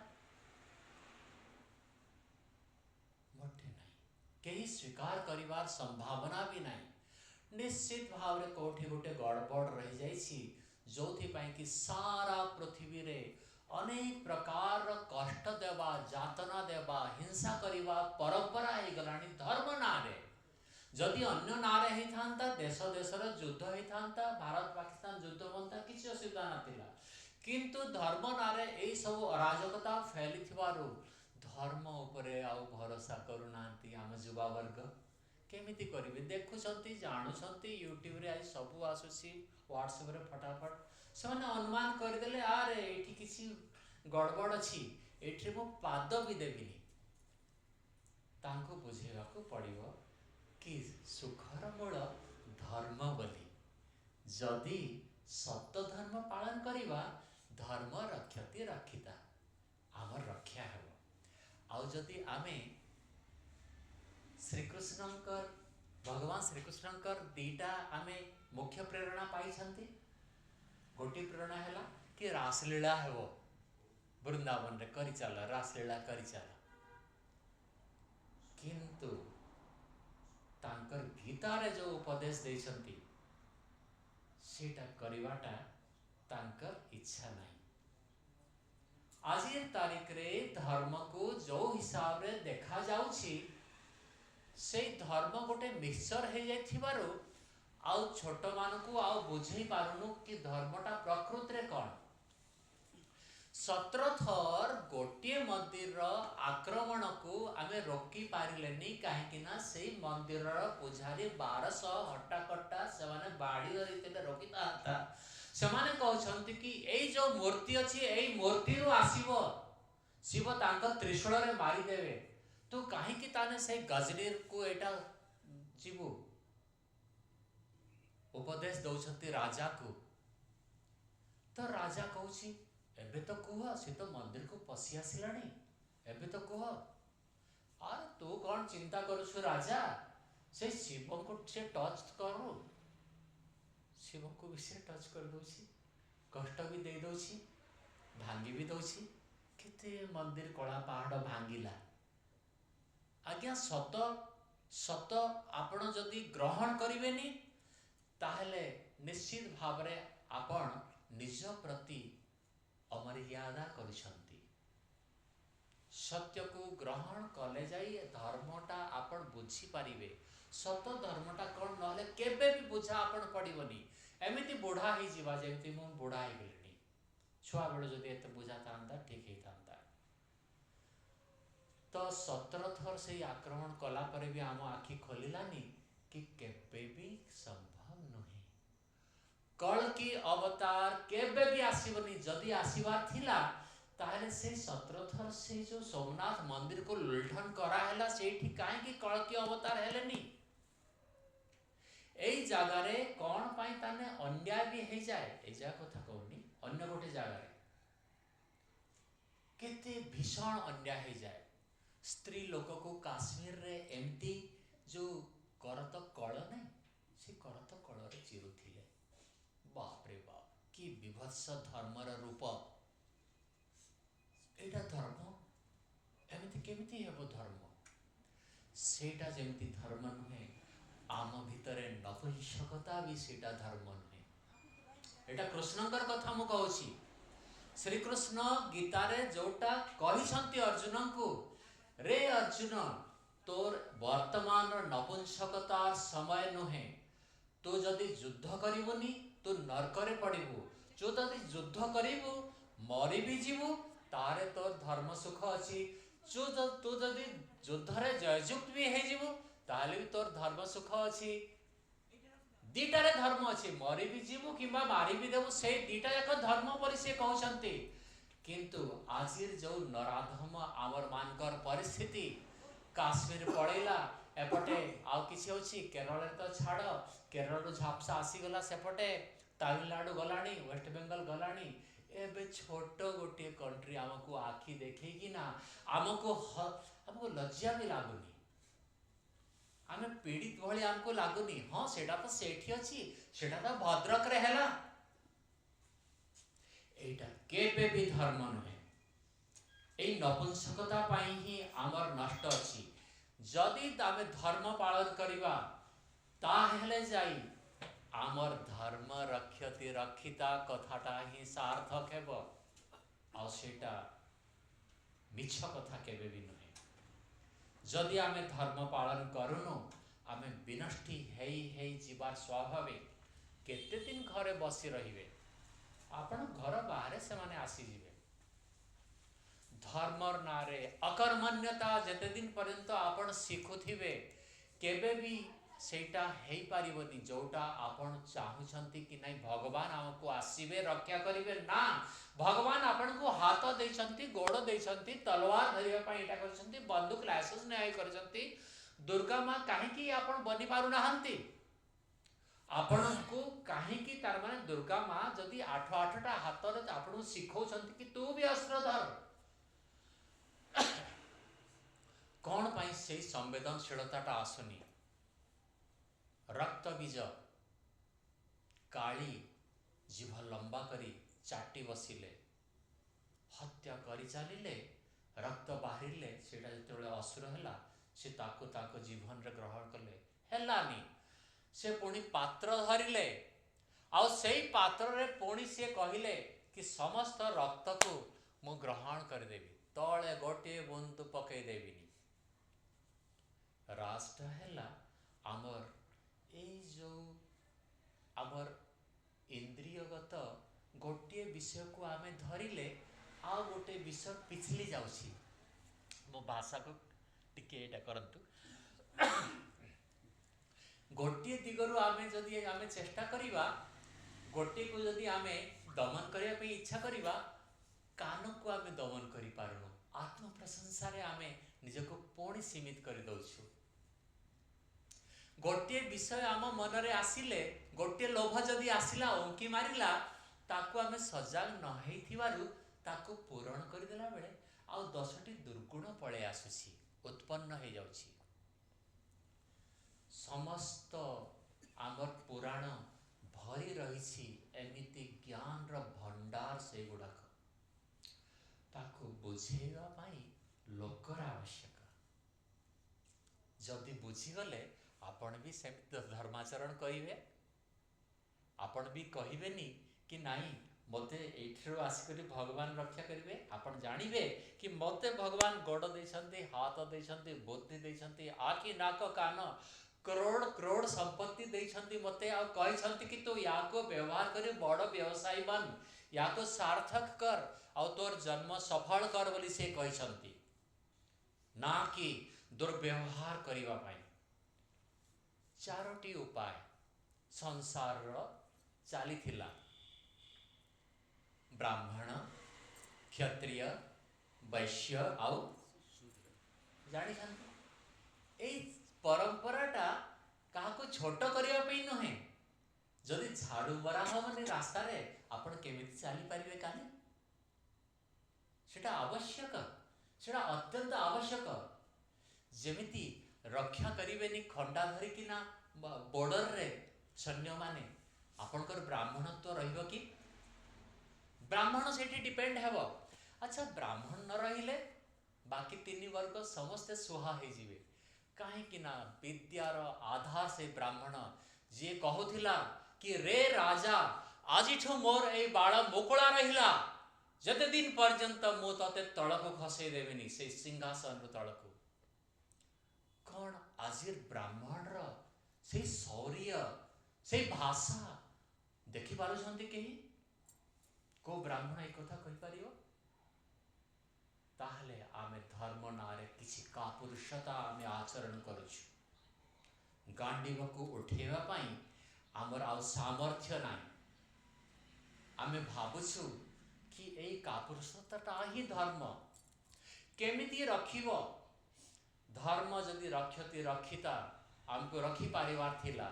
ମୋଟେ ନାହିଁ। କେହି ସ୍ୱୀକାର କରିବାର ସମ୍ଭାବନା ବି ନାହିଁ। ନିଶ୍ଚିତ ଭାବରେ କେଉଁଠି ଗୋଟେ ଗଡ଼ବଡ଼ ରହିଯାଇଛି ଯେଉଁଥିପାଇଁ କି ସାରା ପୃଥିବୀରେ ଅନେକ ପ୍ରକାରର କଷ୍ଟ ଦେବା ଯାତନା ଦେବା ହିଂସା କରିବା ପରମ୍ପରା ହେଇଗଲାଣି ଧର୍ମ ନାଁରେ। ଯଦି ଅନ୍ୟ ନାଁରେ ହେଇଥାନ୍ତା ଦେଶ ଦେଶର ଯୁଦ୍ଧ ହେଇଥାନ୍ତା, ଭାରତ ପାକିସ୍ତାନ ଯୁଦ୍ଧ ହୁଅନ୍ତା, କିଛି ଅସୁବିଧା ନଥିଲା। କିନ୍ତୁ ଧର୍ମ ନାଁରେ ଏଇସବୁ ଅରାଜକତା ଫେଲିଥିବାରୁ ଧର୍ମ ଉପରେ ଆଉ ଭରସା କରୁନାହାନ୍ତି ଆମ ଯୁବାବର୍ଗ। କେମିତି କରିବେ? ଦେଖୁଛନ୍ତି ଜାଣୁଛନ୍ତି ୟୁଟ୍ୟୁବରେ ଆଜି ସବୁ ଆସୁଛି ହ୍ୱାଟ୍ସଆପ୍ରେ ଫଟାଫଟ ସେମାନେ ଅନୁମାନ କରିଦେଲେ ଆରେ ଏଇଠି କିଛି ଗଡ଼ବଡ଼ ଅଛି, ଏଇଠି ମୁଁ ପାଦ ବି ଦେବିନି। ତାଙ୍କୁ ବୁଝେଇବାକୁ ପଡ଼ିବ କି ସୁଖର ମୂଳ ଧର୍ମ ବୋଲି। ଯଦି ସତ ଧର୍ମ ପାଳନ କରିବା ଧର୍ମ ରକ୍ଷତି ରକ୍ଷିତା ଆମର ରକ୍ଷା ହେବ। ଆଉ ଯଦି ଆମେ ଶ୍ରୀକୃଷ୍ଣଙ୍କର ଭଗବାନ ଶ୍ରୀକୃଷ୍ଣଙ୍କର ଦୁଇଟା ଆମେ ମୁଖ୍ୟ ପ୍ରେରଣା ପାଇଛନ୍ତି। ଗୋଟିଏ ପ୍ରେରଣା ହେଲା କି ରାସଲୀଳା ହେବ, ବୃନ୍ଦାବନରେ କରିଚାଲ, ରାସଲୀଳା କରିଚାଲ। କିନ୍ତୁ ତାଙ୍କର ଗୀତାରେ ଯେଉଁ ଉପଦେଶ ଦେଇଛନ୍ତି ସେଇଟା କରିବାଟା ତାଙ୍କର ଇଚ୍ଛା ନାହିଁ। ଆଜିର ତାରିଖରେ ଧର୍ମକୁ ଯେଉଁ ହିସାବରେ ଦେଖାଯାଉଛି ସେଇ ଧର୍ମ ଗୋଟେ ମିକ୍ସଚର ହେଇଯାଇଥିବାରୁ ଆଉ ଛୋଟମାନଙ୍କୁ ଆଉ ବୁଝେଇ ପାରୁନୁ କି ଧର୍ମଟା ପ୍ରକୃତିରେ କ'ଣ। 17 ଥର ଗୋଟିଏ ମନ୍ଦିରର ଆକ୍ରମଣକୁ ଆମେ ରୋକି ପାରିଲେନି କାହିଁକି ନା ସେଇ ମନ୍ଦିରର ପୂଜାରୀ 1200 ହଟ୍ଟାକଟ୍ଟା ସେମାନେ ବାଡ଼ି ଧରିଥିଲେ ରୋକିଥାନ୍ତା। ସେମାନେ କହୁଛନ୍ତି କି ଏଇ ଯେଉଁ ମୂର୍ତ୍ତି ଅଛି ଏଇ ମୂର୍ତ୍ତିରୁ ଆସିବ, ଶିବ ତାଙ୍କ ତ୍ରିଶୂଳରେ ମାରିଦେବେ, ତୁ କାହିଁକି ତାହେଲେ ସେଇ ଗଜନୀରକୁ ଏଇଟା ଯିବୁ? ଉପଦେଶ ଦେଉଛନ୍ତି ରାଜାକୁ। ତ ରାଜା କହୁଛି ଏବେ ତ କୁହ, ସେ ତ ମନ୍ଦିରକୁ ପଶି ଆସିଲାଣି, ଏବେ ତ କୁହ। ଆରେ ତୁ କ'ଣ ଚିନ୍ତା କରୁଛୁ ରାଜା, ସେ ଶିବଙ୍କୁ ସେ ଟଚ୍ କରୁ, ଶିବଙ୍କୁ ବି ସେ ଟଚ୍ କରିଦେଉଛି, କଷ୍ଟ ବି ଦେଇଦେଉଛି, ଭାଙ୍ଗି ବି ଦେଉଛି। କେତେ ମନ୍ଦିର କଳା ପାହାଡ଼ ଭାଙ୍ଗିଲା। ଆଜ୍ଞା ସତ ସତ ଆପଣ ଯଦି ଗ୍ରହଣ କରିବେନି ତାହେଲେ ନିଶ୍ଚିତ ଭାବରେ ଆପଣ ନିଜ ପ୍ରତି ଅମର୍ଯ୍ୟାଦା କରିଛନ୍ତି। ସତ୍ୟକୁ ଗ୍ରହଣ କଲେ ଯାଇ ଧର୍ମଟା ଆପଣ ବୁଝିପାରିବେ। ସତ ଧର୍ମଟା କ'ଣ, ନହେଲେ କେବେ ବି ବୁଝା ଆପଣ ପଡ଼ିବନି। ଏମିତି ବୁଢ଼ା ହେଇଯିବା ଯେମିତି ମୁଁ ବୁଢ଼ା ହେଇଗଲିଣି, ଛୁଆବେଳୁ ଯଦି ଏତେ ବୁଝା ଥାନ୍ତା ଠିକ୍ ହେଇଥାନ୍ତା। ତ 17 ଥର ସେଇ ଆକ୍ରମଣ କଲା ପରେ ବି ଆମ ଆଖି ଖୋଲିଲାନି କି କେବେ ବି ସମ୍ଭବ ନୁହେଁ। କଳ୍କି ଅବତାର କେବେ ବି ଆସିବନି। ଯଦି ଆସିବାର ଥିଲା ତାହେଲେ ସେଇ 17 ଥର ସେଇ ଯେଉଁ ସୋମନାଥ ମନ୍ଦିରକୁ ଲୁଣ୍ଠନ କରାହେଲା ସେଇଠି କାହିଁକି କଳ୍କି ଅବତାର ହେଲେନି? ଏଇ ଜାଗାରେ କ'ଣ ପାଇଁ ତାହେଲେ ଅନ୍ୟାୟ ବି ହେଇଯାଏ, ଏଇ ଜାଗା କଥା କହୁନି, ଅନ୍ୟ ଗୋଟେ ଜାଗାରେ କେତେ ଭୀଷଣ ଅନ୍ୟାୟ ହେଇଯାଏ। ସ୍ତ୍ରୀ ଲୋକକୁ କାଶ୍ମୀରରେ ଏମିତି जो करत कଳ ନାହିଁ ସେ କରତ କଳରେ ଚିରୁଥିଲେ। ବାପରେ ବାପ, କି ବିଭତ୍ସ ଧର୍ମର ରୂପ! ଏଇଟା ଧର୍ମ? ଏମିତି କେମିତି ହେବ ଧର୍ମ? ସେଇଟା ଯେମିତି ଧର୍ମ ନୁହେଁ, ଆମ ଭିତରେ ନପୁଂସକତା ବି ସେଇଟା ଧର୍ମ ନୁହେଁ। ଏଇଟା କୃଷ୍ଣଙ୍କର କଥା ମୁଁ କହୁଛି। ଶ୍ରୀକୃଷ୍ଣ ଗୀତାରେ ଯୋଉଟା କହିଛନ୍ତି ଅର୍ଜୁନଙ୍କୁ, ରେ ଅର୍ଜୁନ, ତୋର ବର୍ତ୍ତମାନର ନପୁଂସକତାର ସମୟ ନୁହେଁ। ତୁ ଯଦି ଯୁଦ୍ଧ କରିବୁନି ତୁ ନର୍କରେ ପଡ଼ିବୁ। ତୁ ଯଦି ଯୁଦ୍ଧ କରିବୁ ମରି ବି ଯିବୁ, ତାହେଲେ ତୋର ଧର୍ମ ସୁଖ ଅଛି। ତୁ ଯଦି ଯୁଦ୍ଧରେ ଜୟଯୁକ୍ତ ବି ହେଇଯିବୁ ତାହେଲେ ବି ତୋର ଧର୍ମ ସୁଖ ଅଛି। ଦିଟାରେ ଧର୍ମ ଅଛି, ମରି ବି ଯିବୁ କିମ୍ବା ମାରି ବି ଦେବୁ, ସେଇ ଦିଟା ଯାକ ଧର୍ମ ବୋଲି ସେ କହୁଛନ୍ତି। କିନ୍ତୁ ଆଜିର ଯେଉଁ ନରାଧମ ଆମର ମାନଙ୍କର ପରିସ୍ଥିତି, କାଶ୍ମୀର ପଳେଇଲା, ଏପଟେ ଆଉ କିଛି ଅଛି, କେରଳରେ ତ ଛାଡ଼, କେରଳରୁ ଝାପ୍ସା ଆସିଗଲା, ସେପଟେ ତାମିଲନାଡୁ ଗଲାଣି, ୱେଷ୍ଟ ବେଙ୍ଗଲ ଗଲାଣି। ଏବେ ଛୋଟ ଗୋଟିଏ କଣ୍ଟ୍ରି ଆମକୁ ଆଖି ଦେଖେଇକିନା ଆମକୁ ଲଜ୍ଜା ବି ଲାଗୁନି। ଆମେ ପୀଡ଼ିତ ଭଳି ଆମକୁ ଲାଗୁନି। ହଁ ସେଇଟା ତ ସେଇଠି ଅଛି, ସେଇଟା ତ ଭଦ୍ରକରେ ହେଲା। এইটা କେବେ ବି ଧର୍ମ ନୁହେଁ। এই ନପୁଂସକତା ପାଇଁ ହିଁ ଆମର ନଷ୍ଟ ଅଛି। ଯଦି ଆମେ ଧର୍ମ ପାଳନ କରିବା ତାହେଲେ ଯାଇ ଆମର ଧର୍ମ ରକ୍ଷତି ରକ୍ଷିତା କଥାଟା ହିଁ ସାର୍ଥକ ହେବ। ଆଉ ସେଇଟା ମିଛ କଥା କେବେ ବି ନୁହେଁ। ଯଦି ଆମେ ଧର୍ମ ପାଳନ କରୁନୁ, ଆମେ ବିନଷ୍ଟି ହେଇ ହେଇ ଯିବାର ସ୍ୱାଭାବିକ। କେତେ ଦିନ ଘରେ ବସି ରହିବେ? ଆପଣ ଘର ବାହାରେ ସେମାନେ ଆସିଯିବେ। ଧର୍ମର ନାଁରେ ଅକର୍ମଣ୍ୟତା ଯେତେ ଦିନ ପର୍ଯ୍ୟନ୍ତ ଆପଣ ଶିଖୁଥିବେ, କେବେ ବି ସେଇଟା ହେଇପାରିବନି ଯୋଉଟା ଆପଣ ଚାହୁଁଛନ୍ତି କି ନାଇଁ ଭଗବାନ ଆମକୁ ଆସିବେ ରକ୍ଷା କରିବେ। ନା, ଭଗବାନ ଆପଣଙ୍କୁ ହାତ ଦେଇଛନ୍ତି, ଗୋଡ଼ ଦେଇଛନ୍ତି, ତଲୱାର ଧରିବା ପାଇଁ ଏଇଟା କରିଛନ୍ତି, ବନ୍ଧୁକ ଲାଇସେନ୍ସ ନ୍ୟାୟ କରିଛନ୍ତି। ଦୁର୍ଗା ମା କାହିଁକି ଆପଣ ବନି ପାରୁନାହାନ୍ତି? ଆପଣଙ୍କୁ କାହିଁକି, ତାର ମାନେ ଦୁର୍ଗା ମା ଯଦି ଆଠଟା ହାତରେ ଆପଣଙ୍କୁ ଶିଖଉଛନ୍ତି କି ତୁ ବି ଅସ୍ତ୍ର ଧର, କଣ ପାଇଁ ସେଇ ସମ୍ବେଦନଶୀଳତାଟା ଆସୁନି? ରକ୍ତ ବୀଜ କାଳି ଜିଭ ଲମ୍ବା କରି ଚାଟି ବସିଲେ, ହତ୍ୟା କରି ଚାଲିଲେ, ରକ୍ତ ବାହାରିଲେ, ସେଇଟା ଯେତେବେଳେ ଅସୁର ହେଲା ସେ ତାକୁ ତାଙ୍କ ଜୀବନରେ ଗ୍ରହଣ କଲେ, ହେଲାନି। ସେ ପୁଣି ପାତ୍ର ଧରିଲେ, ଆଉ ସେଇ ପାତ୍ରରେ ପୁଣି ସେ କହିଲେ କି ସମସ୍ତ ରକ୍ତକୁ ମୁଁ ଗ୍ରହଣ କରିଦେବି, ତଳେ ଗୋଟିଏ ବୁନ୍ଦୁ ପକେଇଦେବିନି। ରାଜଟା ହେଲା ଆମର ଏଇ ଯେଉଁ ଆମର ଇନ୍ଦ୍ରିୟଗତ ଗୋଟିଏ ବିଷୟକୁ ଆମେ ଧରିଲେ ଆଉ ଗୋଟେ ବିଷୟ ପିଛଲି ଯାଉଛି। ମୋ ଭାଷାକୁ ଟିକେ ଏଇଟା କରନ୍ତୁ। ଗୋଟିଏ ଦିଗରୁ ଯଦି ଆମେ ଚେଷ୍ଟା କରିବା, ଗୋଟିଏକୁ ଯଦି ଆମେ ଦମନ କରିବା ପାଇଁ ଇଚ୍ଛା କରିବା, କାନକୁ ଆମେ ଦମନ କରିପାରୁନୁ। ଆତ୍ମପ୍ରଶଂସାରେ ଆମେ ନିଜକୁ ପୁଣି ସୀମିତ କରିଦେଉଛୁ। ଗୋଟିଏ ବିଷୟ ଆମ ମନରେ ଆସିଲେ, ଗୋଟିଏ ଲୋଭ ଯଦି ଆସିଲା, ଉଙ୍କି ମାରିଲା, ତାକୁ ଆମେ ସଜାଗ ନ ହେଇଥିବାରୁ ତାକୁ ପୂରଣ କରିଦେଲା ବେଳେ ଆଉ 10ଟି ଦୁର୍ଗୁଣ ପଳେଇ ଆସୁଛି, ଉତ୍ପନ୍ନ ହେଇଯାଉଛି। ସମସ୍ତ ଆମର ପୁରାଣ ଭରି ରହିଛି ଏମିତି ଜ୍ଞାନର ଭଣ୍ଡାର, ସେଗୁଡ଼ାକ ତାକୁ ବୁଝେଇବା ପାଇଁ ଲୋକର ଆବଶ୍ୟକ। ଯଦି ବୁଝିଗଲେ ଆପଣ ବି ସେମିତି ଧର୍ମାଚରଣ କରିବେ। ଆପଣ ବି କହିବେନି କି ନାଇଁ ମୋତେ ଏଇଠିରୁ ଆସିକରି ଭଗବାନ ରକ୍ଷା କରିବେ। ଆପଣ ଜାଣିବେ କି ମୋତେ ଭଗବାନ ଗୋଡ଼ ଦେଇଛନ୍ତି, ହାତ ଦେଇଛନ୍ତି, ବୁଦ୍ଧି ଦେଇଛନ୍ତି, ଆଖି ନାକ କାନ, କରୋଡ଼ କରୋଡ଼ ସମ୍ପତ୍ତି ଦେଇଛନ୍ତି ମୋତେ, ଆଉ କହିଛନ୍ତି କି ତୁ ୟାକୁ ବ୍ୟବହାର କରି ବଡ଼ ବ୍ୟବସାୟୀ ବନ, ୟାକୁ ସାର୍ଥକ କର, ଆଉ ତୋର ଜନ୍ମ ସଫଳ କର ବୋଲି ସେ କହିଛନ୍ତି, ନା କି ଦୁର୍ବ୍ୟବହାର କରିବା ପାଇଁ। 4ଟି ଉପାୟ ସଂସାରର ଚାଲିଥିଲା। ବ୍ରାହ୍ମଣ, କ୍ଷତ୍ରିୟ, ବୈଶ୍ୟ ଆଉ ଜାଣିଛନ୍ତି, ଏଇ ପରମ୍ପରାଟା କାହାକୁ ଛୋଟ କରିବା ପାଇଁ ନୁହେଁ। ଯଦି ଝାଡୁ ମରା ହବନି ରାସ୍ତାରେ, ଆପଣ କେମିତି ଚାଲିପାରିବେ କାଲି? ସେଟା ଆବଶ୍ୟକ, ସେଟା ଅତ୍ୟନ୍ତ ଆବଶ୍ୟକ। ଯେମିତି रक्षा करेनि खंडा धरिकिना बॉर्डर रे सैन्य माने आपणकर ब्राह्मणत्व रहिबो कि ब्राह्मण सेठी डिपेंड हेबो। अच्छा ब्राह्मण न रहिले बाकी तीन वर्ग समस्ते सुहा हो जिवे कहीं ना विद्यार आधार से ब्राह्मण जी कहूला कि रे राजा आज मोर ए बाड़ मुकुला रहिला जते दिन पर्यंत मु तते तलको खसई देविनी से सिंहासन तलको कौन आजिर ब्राह्मण से शौर्य से भाषा देखि पारुछंती केही को ब्राह्मण एक कथा कहि परियो ताहले आमे धर्म नारे किसी कापुरुषता आमे आचरण करुछु गांडीव को उठेवा पाई आमर आउ सामर्थ्य नाही आमे भाबुछु कि एई कापुरुषताटा ही धर्म केमिति रखिबो धर्म जदि रक्षति रखिता आमको रखि पारिवार थिला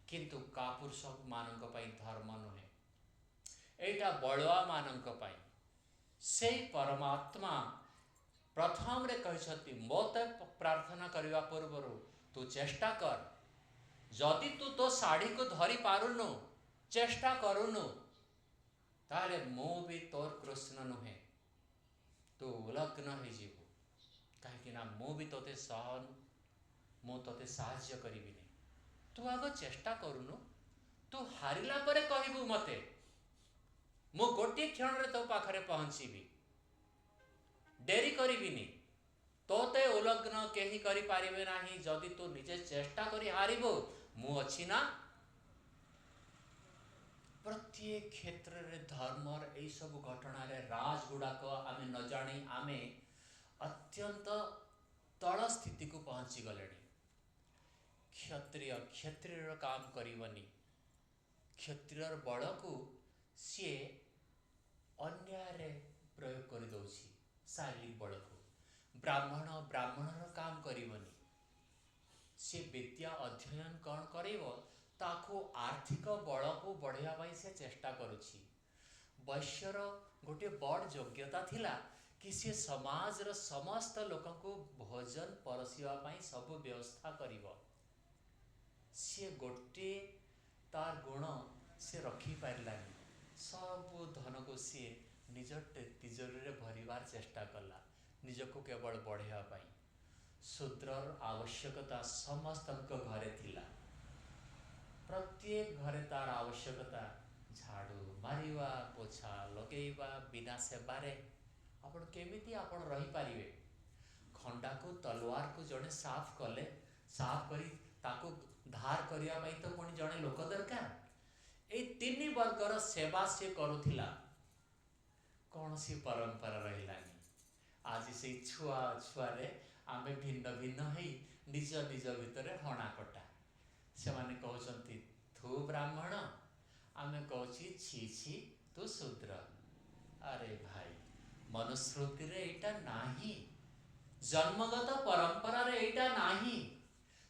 किंतु कापुरुष मानक पाई धर्म नुहे एटा बड़ुआ मानक पाई से परमात्मा प्रथम रे कहछति मोते प्रार्थना करबा पूर्व तू चेष्टा कर जदि तू तो साड़ी को धरी पारुनु चेष्टा करुनु तारे मो भी तोर कृष्ण नुहे तू उलग्न हो जीवु कहीं ना मो भी तोते सहन मो तोते साहाय्य करिबिनी तू आग चेष्टा करुनु तू हारिला परे कहबू मते मु गोटे क्षण रे तो पाखरे पहुंचीबी डेरी करिबिनी तोते उलग्न केही करि पारिबे नाही जदि तू निजे चेष्टा करी हारिबो मु अछि ना प्रत्येक क्षेत्र रे धर्मर एई सब घटना रे राज गुडाक आमे न जानी आमे अत्यंत तल स्थिति को पहुंची गलेनी क्षत्रिय काम करिवनी क्षत्रियर बड़ को सी अन्याय रे प्रयोग कर दउछि शारीरिक बल को ब्राह्मण काम करिवनी से विद्या अध्ययन कौन करेव ताको आर्थिक बल को बढ़िया पाई से चेष्टा करुछि वैश्यर गोटे बड़ योग्यता थिला कि से समाज रो समस्त लोक को भोजन परसिवा पाई सब व्यवस्था करिवो से गोटे तार गुण से रखी पारलानी सब धन को सी निज तिजोरी रे भरिवार चेष्टा कला निज को केवल बढ़िया पाई शूद्रर आवश्यकता समस्त घरे थिला प्रत्येक घरे तार आवश्यकता झाड़ू मारिवा पोछा लगेइबा बिना सेबारे आपण केमिति आपण रही पारिबे खंडा को तलवार को जड़े साफ कले साफ करी ताको धार करिया पाई तो कोनी जड़े लोक दरकार ए तीन वर्गर सेवा से करुथिला कौन सी परंपरा रहिलानी आज से छुआ छुआ रे आमे भिन्न भिन्न हेई निज निज भितर हणा कटा से माने कहउचंती थू ब्राह्मण आमे कहउची छी छी तू शूद्र अरे भाई मनुस्मृति रे एटा नाही जन्मगत परंपरा रे एटा नाही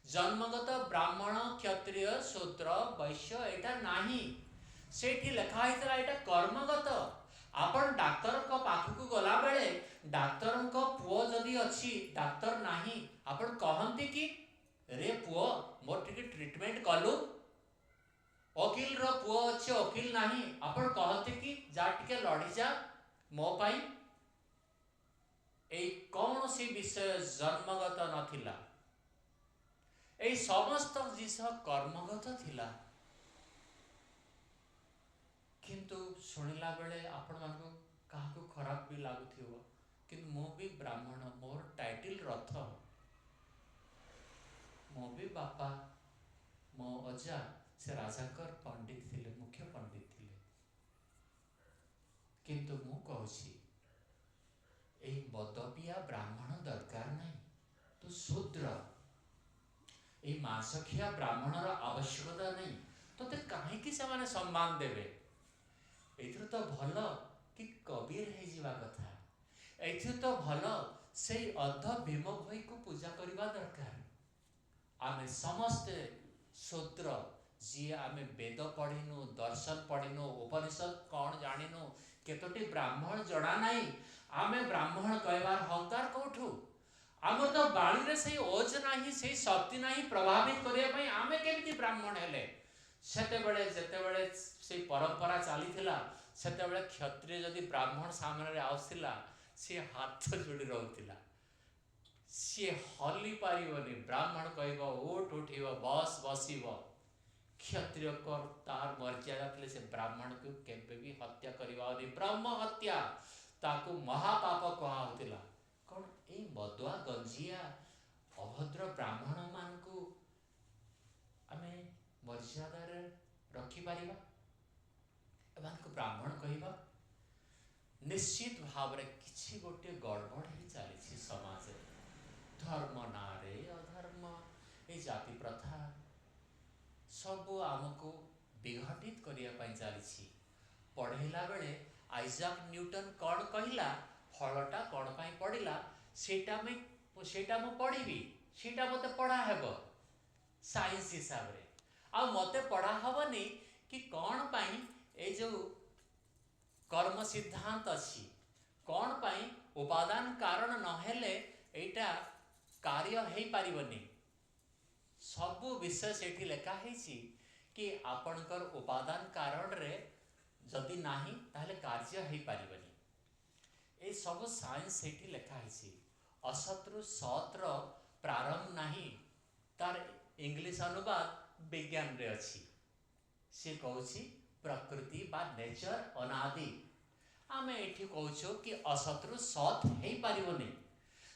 जन्मगत ब्राह्मण क्षत्रिय शूद्र वैश्य एटा नाही सेठी लेखा हैतला एटा कर्मगत आपण डाक्टर को पाखु गला बेले डाक्टर को पुओ जदि अछि डाक्टर नाही आपण कहंती कि रे पुओ मोर टिके ट्रीटमेंट कलु वकील रो पुओ अछि वकील नाही आपण कहंती कि जा टिके लड़ी जा मो पाई ए कौन सी विषय जन्मगत नथिला ए समस्त जिस कर्मगत थिला किंतु सुनिला बेले आपण मानको काहाको खराब भी लागुथिबो किंतु मो भी ब्राह्मण मोर टाइटल रथ मो भी बापा मो अजा से राजाकर पंडित थिले मुख्य पंडित थिले किंतु मु कहूछि ए बदपिया ब्राह्मण दरकार नहीं तो शूद्र ए मांसखिया ब्राह्मणर आवश्यकता नहीं तो ते काहे कि से माने सम्मान देबे एथर तो भल कि कबीर है जीवा कथा एथर तो भल से अध भीम भई को पूजा करबा दरकार आमे समस्त शूद्र जी आमे वेद पढ़िनु दर्शन पढ़िनु उपनिषद कौन जानिनु केतोटी ब्राह्मण जड़ा नहीं आमे ब्राह्मण कहवार हंकार कोठु आमर तो बाणी रे से ओज नाही से शक्ति नाही प्रभावित करिया पई आमे केमिति ब्राह्मण हेले सेतेबेले जेतेबेले से परंपरा चली थिला सेतेबेले क्षत्रिय जदि ब्राह्मण सामने रे आउसिला से हाथ जोड़ी रहउतिला सी हली पारिबनी ब्राह्मण कहबो उठ उठिबो बस बसिबो क्षत्रिय को तार मर्यादा थे से ब्राह्मण को केबे भी हत्या करबा ब्रह्म हत्या ताकू महापाप कहा होतिला कौन ए मदुआ गंजिया अभद्र ब्राह्मण मान को आमे मर्यादा रे रखी पारिबा एमान को ब्राह्मण कहबा निश्चित भाव रे किछि गोटे गड़बड़ ही चली समाज धर्म नारे अधर्म ए जाति प्रथा सब आमको विघटित करिया पई चली पढ़ेला बेले आइजाक न्यूटन कौन कहला फलटा कौन पाई पड़िला सेटा मु पढ़ी सेटा मते पढ़ा हेब साइंस हिसाब रे आ मते पढ़ा हबनी कि कौन पाई ए जो कर्म सिद्धांत अच्छी कौन पाई उपादान कारण नहेले एटा कार्य हेई पारिबनी सबु विषय सेठी लेखा हेची कि आपणकर उपादान कारण रे जदि नाही ताहले कार्य हेई पारिबनी ए सब साइंस सेठी लेखा हेची असत्रु सत्र प्रारंभ नाही तार इंग्लिश अनुवाद विज्ञान रे अछि से कहूची प्रकृति बा नेचर अनादि आमे एठी कहूछो कि असत्रु सत हेई पारिबनी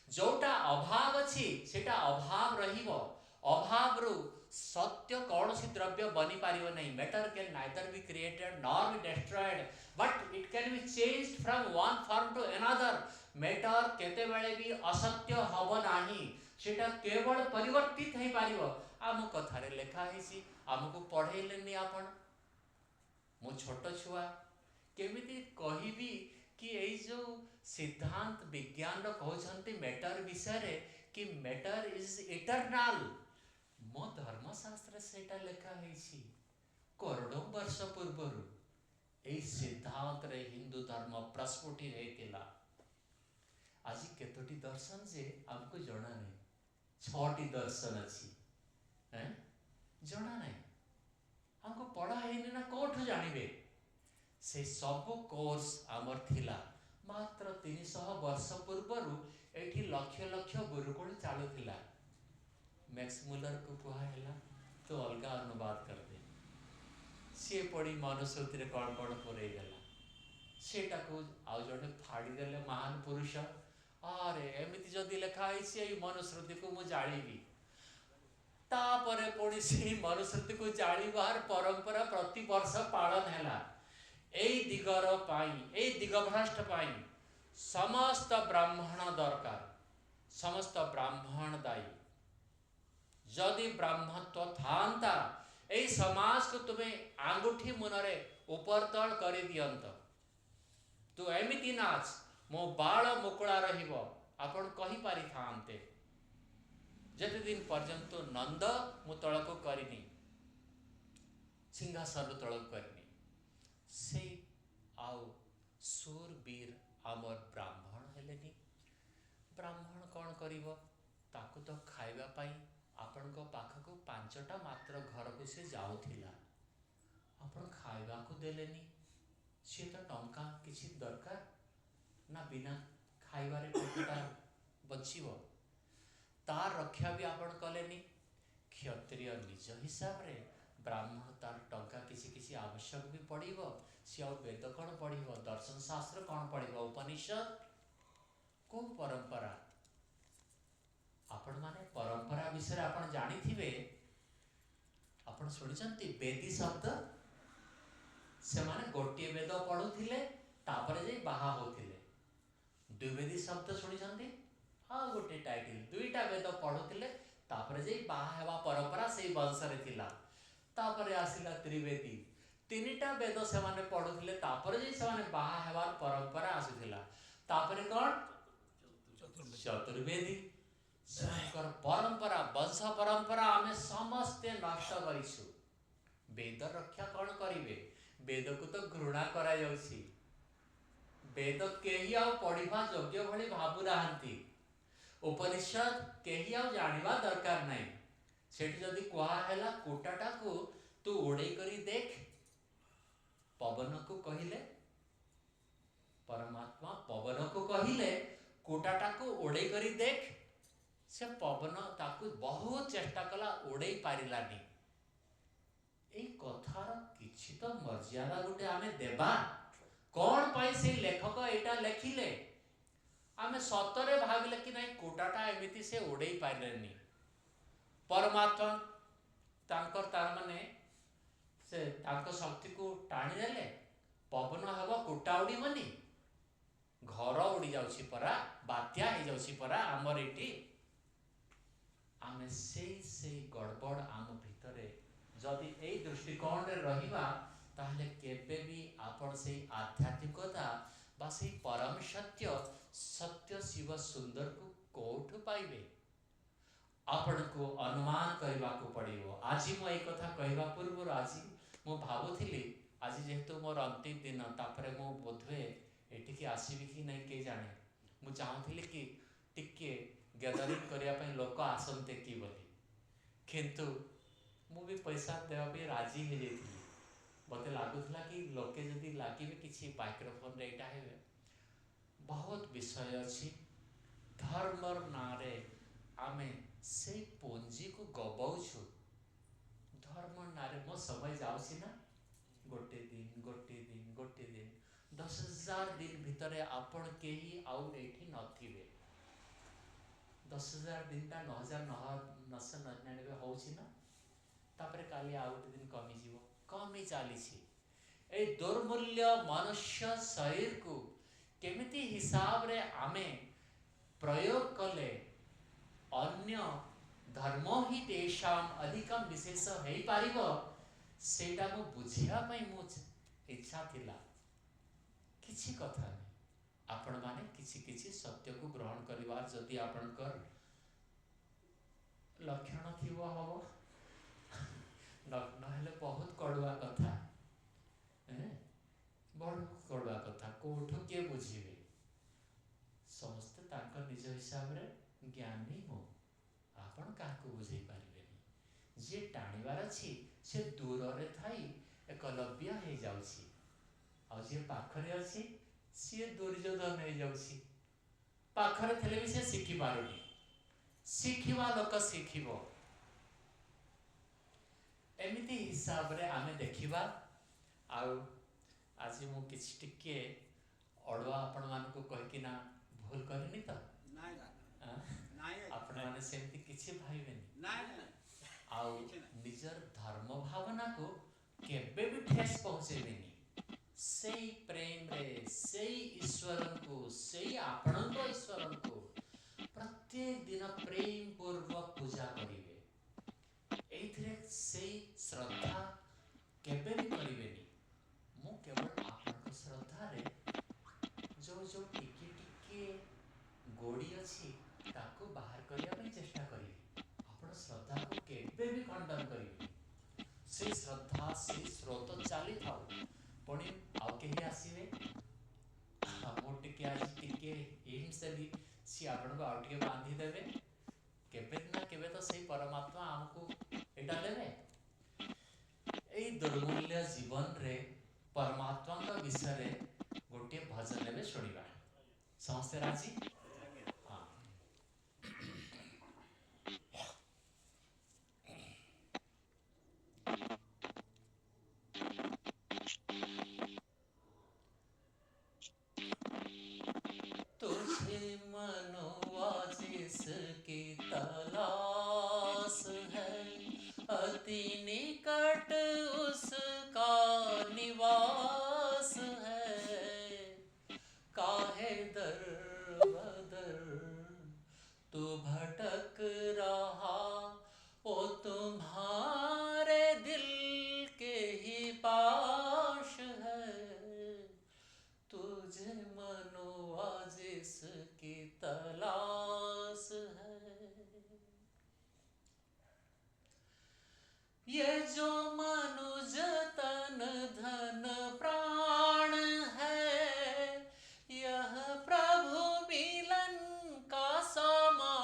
जोटा अभाव अछि सेटा अभाव रहिबो अभाव रु सत्य कौन सी द्रव्य बनी पारिबो नहीं matter can neither be created nor be destroyed but it can be changed from one form to another matter केते बेले भी असत्य हब नाही सेटा केवल परिवर्तित हेई पारिबो आम कथारे लेखा हेसी आमको पढ़ेलेनी आपण मो छोट छुआ केमिति कहिबी कि ए जो सिद्धांत विज्ञान कहते मैटर विषय रे कि मैटर इज इटरनल मो धर्मशास्त्र सेटा लेखा हेछि करोड़ों वर्ष पूर्वरु ए सिद्धांत रे हिंदू धर्म प्रस्फुटित हेतिला आज केतोटी दर्शन जे हमको जणा नै 6टी दर्शन अछि हैं जणा नै हमको पढ़ा हेनि ना कोठु जानिबे से सब कोर्स आमर थिला मात्र 300 वर्ष पूर्वरु एठी लक्ष लक्ष गुरुकुल चालू थिला मैक्स मुलर को कहा हैला तो अलगा अनुवाद कर दे सी पड़ी मनुस्मृति रे कौन कौन पुरई गला सेटा को आउ जड़े फाड़ी देले महान पुरुष अरे एमिति जदि लेखा है मनुस्मृति को मु जानिबी तापरे पुणी से मनुस्मृति को जानिबार परंपरा प्रति वर्ष पालन हैला एई दिगर पाई एई दिगभ्रष्ट पाई समस्त ब्राह्मण दरकार समस्त ब्राह्मण दायी जदि ब्राह्मत्व थांता एई समाज को तुम्हें आंगुठी मुनरे ऊपर तल कर दियंत तू एमिति नाच मो बाल मुकुला रहिबो आपण कहि पारि थांते जते दिन पर्यंत नंद मु तळको करिनी सिंहासन तळक करिनी से आउ सूरबीर आमर ब्राह्मण हेलेनी ब्राह्मण कौन करिवो ताकू तो खाइबा पाई आपण को पाखको 5टा मात्र घर को से जाउथिला आपण खाइबा को देलेनी से तो टंका किछि दरकार ना बिना खाइबा रे टंका बचिबो तार रक्षा भी आपण कलेनी क्षत्रिय निज हिसाब रे ब्राह्मण तार टंका किसी किसी आवश्यक भी पड़िबो सी आ वेद कौन पढ़िबो दर्शन शास्त्र कौन पढ़िबो उपनिषद को परंपरा आपण माने परंपरा विषय आपण जानी थिबे आपण सुनिचंती वेदी शब्द से माने गोटिए वेद पढुथिले तापरे जे बाहा होथिले द्विवेदी शब्द सुनिचंती हाँ गोटे टाइटल 2टा वेद पढुथिले तापरे जे बाहा हेबा परंपरा से वंश रे थिला तापरे आसिला त्रिवेदी 3टा वेद से माने पढुथिले तापरे जे से माने बाहा हेबार परंपरा आसिथिला तापरे कोन चतुर्वेदी सेकर परंपरा वंश परंपरा आमे समस्ते नष्ट करिसु वेद रक्षा कौन करिवे वेद को तो घृणा करा वेद केही आ पढ़िबा योग्य भली भाबु नाहंती उपनिषद केही आउ जानिबा दरकार नहीं। सेठी जदि कुहाहेला कुटाटा को तू उड़े करी देख, पवन को कहिले, परमात्मा पवन को कहिले कुटाटा को उड़े करी देख, से पवन ताकू बहुत चेष्टा कला उड़े पारिलानी। ए कथार किछि तो मर्यादा गुटे आमे देबा। कौन पाई से लेखक एटा लेखिले, आमे सतरे भाविले कि नहीं कुटाटा एमिति से उड़े पारिलेनी। परमात्मा तांकर तार माने से तांको शक्ति को टाणी देले, पवन हब कुटा उड़ी मनी, घर उड़ी जाउछि परा, बात्या हो जाउछि परा आमर एटी। आमे से गड़बड़ आम भितरे जदि ए दृष्टिकोण रे रहिबा, ताहले केबे भी आपण से आध्यात्मिकता बा से परम सत्य सत्य शिव सुंदर को कोठु पाइबे, आपण को अनुमान करबा को पड़िबो। आज मो ए कथा कहबा पूर्व आज मो भाबुथिली, आज जेहेतु मोर अंतिम दिन तापरे मो बोधवे एटिके आसीबी कि नहीं के जाने। मु चाहूथिली कि टिके गैदरिंग करिया पई लोक आसंते कि बोली, किंतु मु भी पैसा देवा भी राजी हो जाइथिली। मते लागुथला कि लोके जदि लागिबे किछि माइक्रोफोन रे एटा हेबे, बहुत विषय अछि। धर्मर नारे आमे से पूंजी को गबाउछु, धर्म नारे मो समय जाउछि ना, गोटे दिन 10,000 दिन भितरे आपण केही आउ एठी नथिबे। 10,000 दिन ता 9,999 होछि ना, तापरे काली आउ गोटे दिन कमी जीवो, कमी चालीछि। ए दुर्मूल्य मनुष्य शरीर को केमिति हिसाब रे आमे प्रयोग कले अन्य धर्म ही तेषाम अधिकम विशेष है पारिबो, सेटा मु बुझिया पई मु इच्छा थिला। किछि कथा नहीं, आपण माने किछि किछि सत्य को ग्रहण करिवार जदि आपणकर लक्षण थिबो हबो, न हेले बहुत कड़ुआ कथा, बहुत कड़ुआ कथा कोठो के बुझिबे। समस्त तांकर निज हिसाब रे ज्ञानी हो, आपण काको बुझाई पारिबेनी। जे टाणीबार अछि से दूर रे थाई एकलव्य हे जाउछि, आ जे पाखरे अछि से दुर्योधन हे जाउछि। पाखरे थले भी से शिखि पारुनी, शिखिवा लोक शिखिबो। एमिति हिसाब रे आमे देखिबा। आउ आज मु किछि टिके अड़ुआ आपण मान को कह कि ना भूल करनी तो आपण माने सेमति किछि भाइबेनी, आउ निजर धर्म भावना को केबे भी ठेस पहुँचेबेनी। सेई प्रेम रे सेई ईश्वर को, सेई आपण को ईश्वर को प्रत्येक दिन प्रेम पूर्वक पूजा करिवे। एथिरे सेई श्रद्धा केबे भी करिवेनी। मु केवल आपण श्रद्धा रे जो टिके टिके गोड़ी अछि ताको बाहर करिया पई चेष्टा करिवे। आपण श्रद्धा को केबे भी खंडन करिवे। से श्रद्धा से स्रोत चाली थाउ, पुणी आउ केही आसीबे मो टिके आज टिके एम से भी सी आपण को आउ टिके बांधी देबे, केबे ना केबे तो सही परमात्मा हमको एटा देबे। एई दुर्मूल्य जीवन रे परमात्मा का विषय रे गोटे भजन एबे सुनिबा। समस्ते राजी? हाँ। तुझे मनवा जिसकी तलाश है, अति निकट उसका निवास है। काहे दर बदर तू भटक रहा, ओ तुम्हारे दिल के ही पास है। तुझे मनवा जिसकी तलाश है। ये जो मनुज तन धन प्राण है, यह प्रभु मिलन का सामान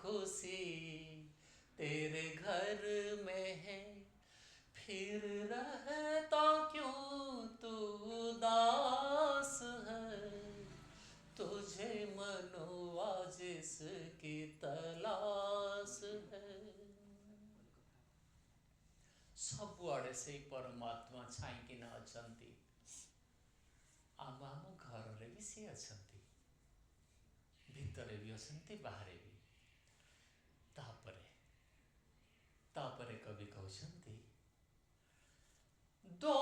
खुशी तेरे घर में है, फिर रहता क्यों तू उदास है, तुझे मनवा जिसकी तलाश है। सबुआड़े से परमात्मा छाईकिना अछंती, आम आम घर भी सी अछंती, भितरे भी अछंती, बाहरे भी। तापरे कवि कहते, दो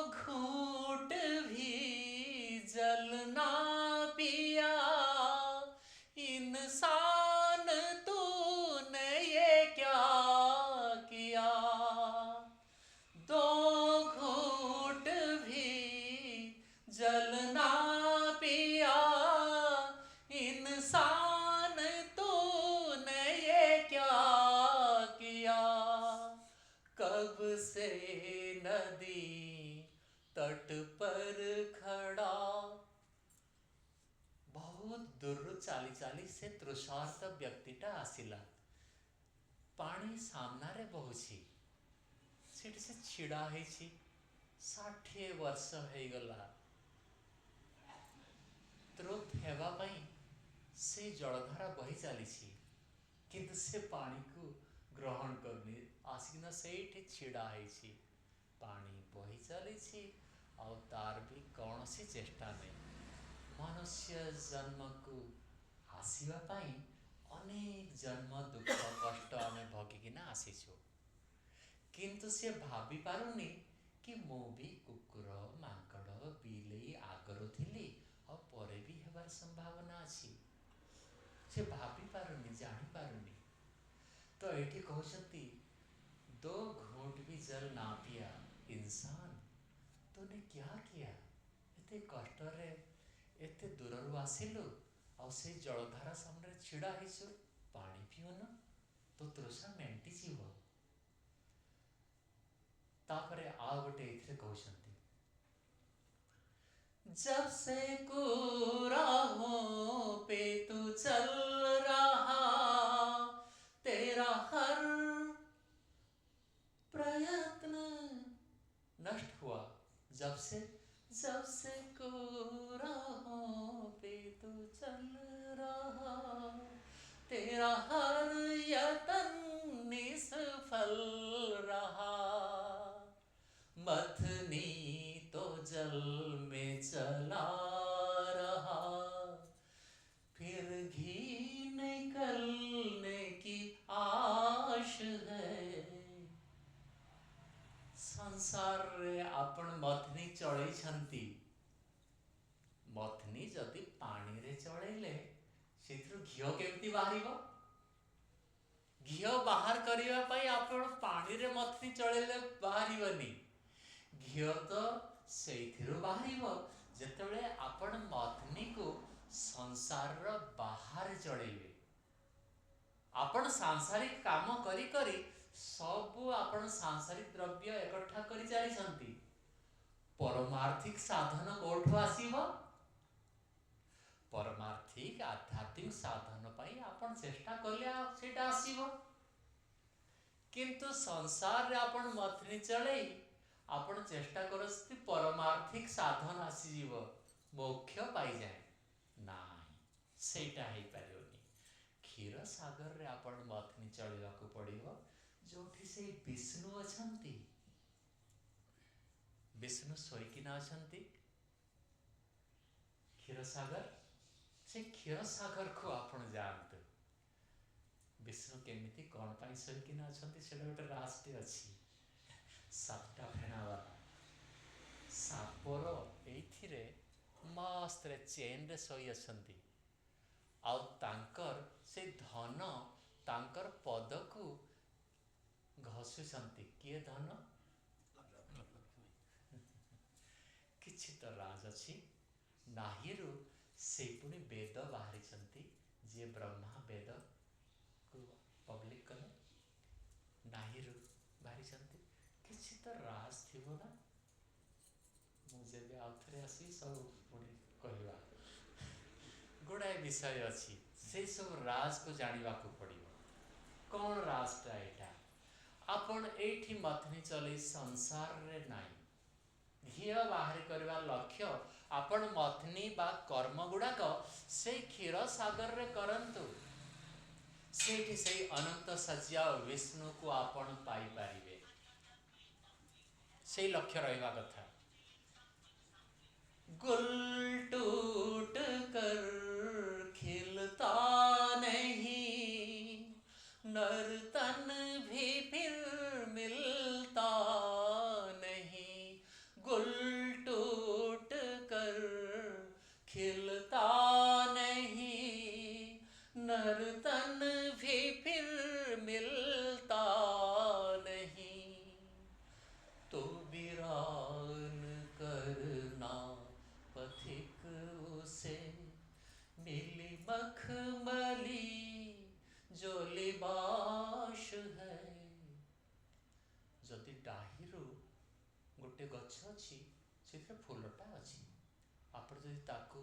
घूंट भी जल ना पिया इंसान तूने ये क्या किया, दो घूंट भी जल ना पिया इंसान तूने ये क्या किया, कब से नदी तट पर खड़ा। बहुत दूर चाली चाली से तृषार्त व्यक्तिटा आसिला, पानी सामनारे बहुची, सेठी से छिड़ा हेछि, 60 वर्ष हो गला। तृप्त हेबा पई से जलधारा बही चली, किंतु से पानी को ग्रहण करनी, आसिकिना सेठी छिड़ा हेछि, पानी बही चली और तार भी कौन सी चेष्टा नहीं। मनुष्य जन्म को आसवा पाई अनेक जन्म दुख कष्ट आम भोगिकिना आसीचु, किंतु से भाभी पारुनी कि मु भी कुकुर मांकड़ बिलेई आगरू थिली और परे भी हेबार संभावना अच्छी, से भाभी पारुनी, जानी पारुनी। तो ये कहते, दो घूंट भी जल ना पिया इंसान तूने क्या किया, एते कष्ट रे एते दूर आसिलु और से जलधारा सामने छिड़ा हेसु, पानी पिओन तो तृषा मेंटी जीव। तापरे आ गोटे एथिरे कहते, जब से कुराहों पे तू चल रहा तेरा हर प्रयत्न नष्ट हुआ, जब से कुराहों पे तू चल रहा तेरा हर यत्न निष्फल रहा, मथनी तो जल में चला रहा फिर घी निकलने की आश है। संसार रे आपण मथनी चढ़ई छंती, मथनी जदि पानी रे चढ़ेले सेथिरु घिओ केमती बाहरिबो, घिओ बाहर करिवा पई आपण पानी रे मथनी चढ़ेले बाहरिबनी, घिओ तो सेथिरु बाहरिबो जेतेबेले आपण मथनी को संसार रो बाहर चढ़ेबे। आपण सांसारिक काम करी करी सबू आपण सांसारिक द्रव्य एकठा करी चली, परमार्थिक साधन कोठो आसीबो, परमार्थिक आध्यात्मिक साधन पाई आपण चेष्टा कले सेटा आसीबो, किंतु संसार रे आपण मथनी चढ़ई आपण चेष्टा करस्ती परमार्थिक साधन आसी जीवो, मोक्ष पाई जाए नाही, सेटा हेई पारियोनी। क्षीर सागर रे आपण मथनी चढ़ीवा को पड़िबो, जोठी से विष्णु अछंती, विष्णु सोईकिना अछंती क्षीर सागर, से क्षीर सागर को आपण जानते, विष्णु केमिति कौन पाई सोईकिना अछंती सेटा गोटे रास्ते अछि, सातटा फेना वाला सापर एथिरे मस्त रे चेन रे सोई अछंती, आउ तांकर से धन तांकर पद को घसुचंती, किए धन किछि तो राज अछि, नाहीरु से पुणी वेद बाहरी चंती, जे ब्रह्मा वेद को पब्लिक कले नाहीरु बाहरी चंती, किछि तो राज थिबो ना, मुझे आउथरे आसी सब पुणी कहवा गुड़ाए विषय अच्छी से सब राज को जानवा को पड़ियो। कौन राजटा एटा आपण एठी मथनी चले संसार रे नाई घिया बाहर करवा लक्ष्य आपण मथनी बा कर्म गुड़ाक से क्षीर सागर रे करंतु सेठी से अनंत सज्जा विष्णु को आपण पाई पारिबे से लक्ष्य रहिबा कथा। गुल टूट कर खिलता नहीं नर्तन भी फिर मिलता नहीं। गुल टूट कर खिलता नहीं नर्तन भी फिर मिलता नहीं। तो वीरान करना पथिक उसे मिली मखमली जो लिबास है। जदि डाहिरू गोटे गछ अच्छी से फूलटा अच्छी आप ताकू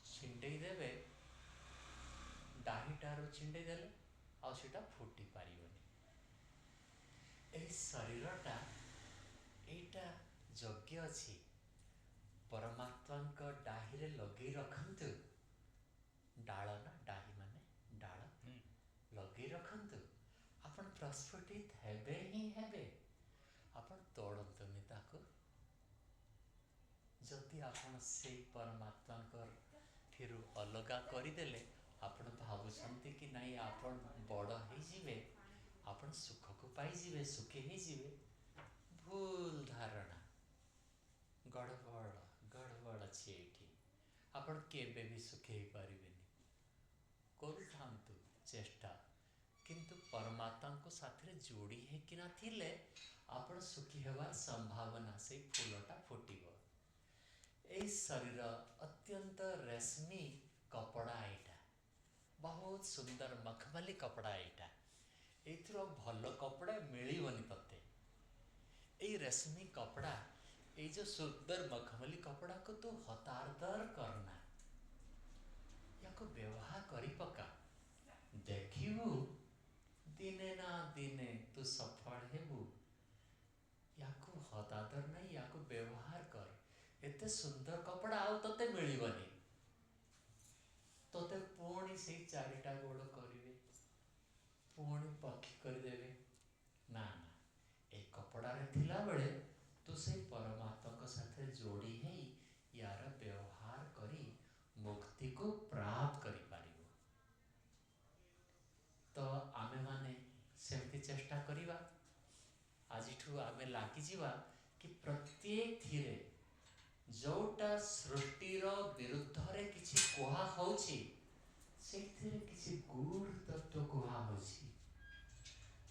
छिंडेई देवे डाहीटार छिंडेई देले आटा फुटी पारिबनी। एही शरीरटा एटा यज्ञ अच्छी परमात्मा डाही रे लगे रखंतु डाल ना डाही माने डाल लगे रखंतु आपण प्रस्फुटित हेबे ही हेबे आपण तोड़ंतुनी ताको। जदि आपण से परमात्मा ठिरु अलगा करदेले आपण भावुंट कि नाई आपण बड़ हो जिवे आपण सुख को पाइबे सुखी ही जीवे। भूल धारणा गड़बड़ गड़बड़ अच्छी एठी आपण केबे भी सुखी ही पारिबेनी। करूथांतु चेष्टा किंतु परमात्मा को साथ जोड़ी है कि ना थिले आपण सुखी हेबार संभावना से फूलटा फुटिबो। ए शरीर अत्यंत रेशमी कपड़ा एटा बहुत सुंदर मखमली कपड़ा एटा एथरो भल कपड़ा मिलबनी तते। ये रेशमी कपड़ा ये जो सुंदर मखमली कपड़ा को तू हतारदर करना या को व्यवहार करी पका देखिबू दिने ना दिने तू सफल हेबू। या को हतादर नहीं या को व्यवहार कर एते सुंदर कपड़ा आउ तते मिलबनी तते पुणी से चारिटा गोड़ करिवे पुणी पक्षी करदेवे ना ना ए कपड़ा रे थिला बेले तू से परमात्मा को साथ जोड़ी है यार व्यवहार करी मुक्ति को प्राप्त करी पारिबो। तो आमे माने सेमती चेष्टा करिबा आजिठू आमे लागी जीवा कि प्रत्येक धीरे जोटा सृष्टिर विरुद्ध रे किछि कोहा होछि सेथिरे किछि गूढ़ तत्व कोहा होछि।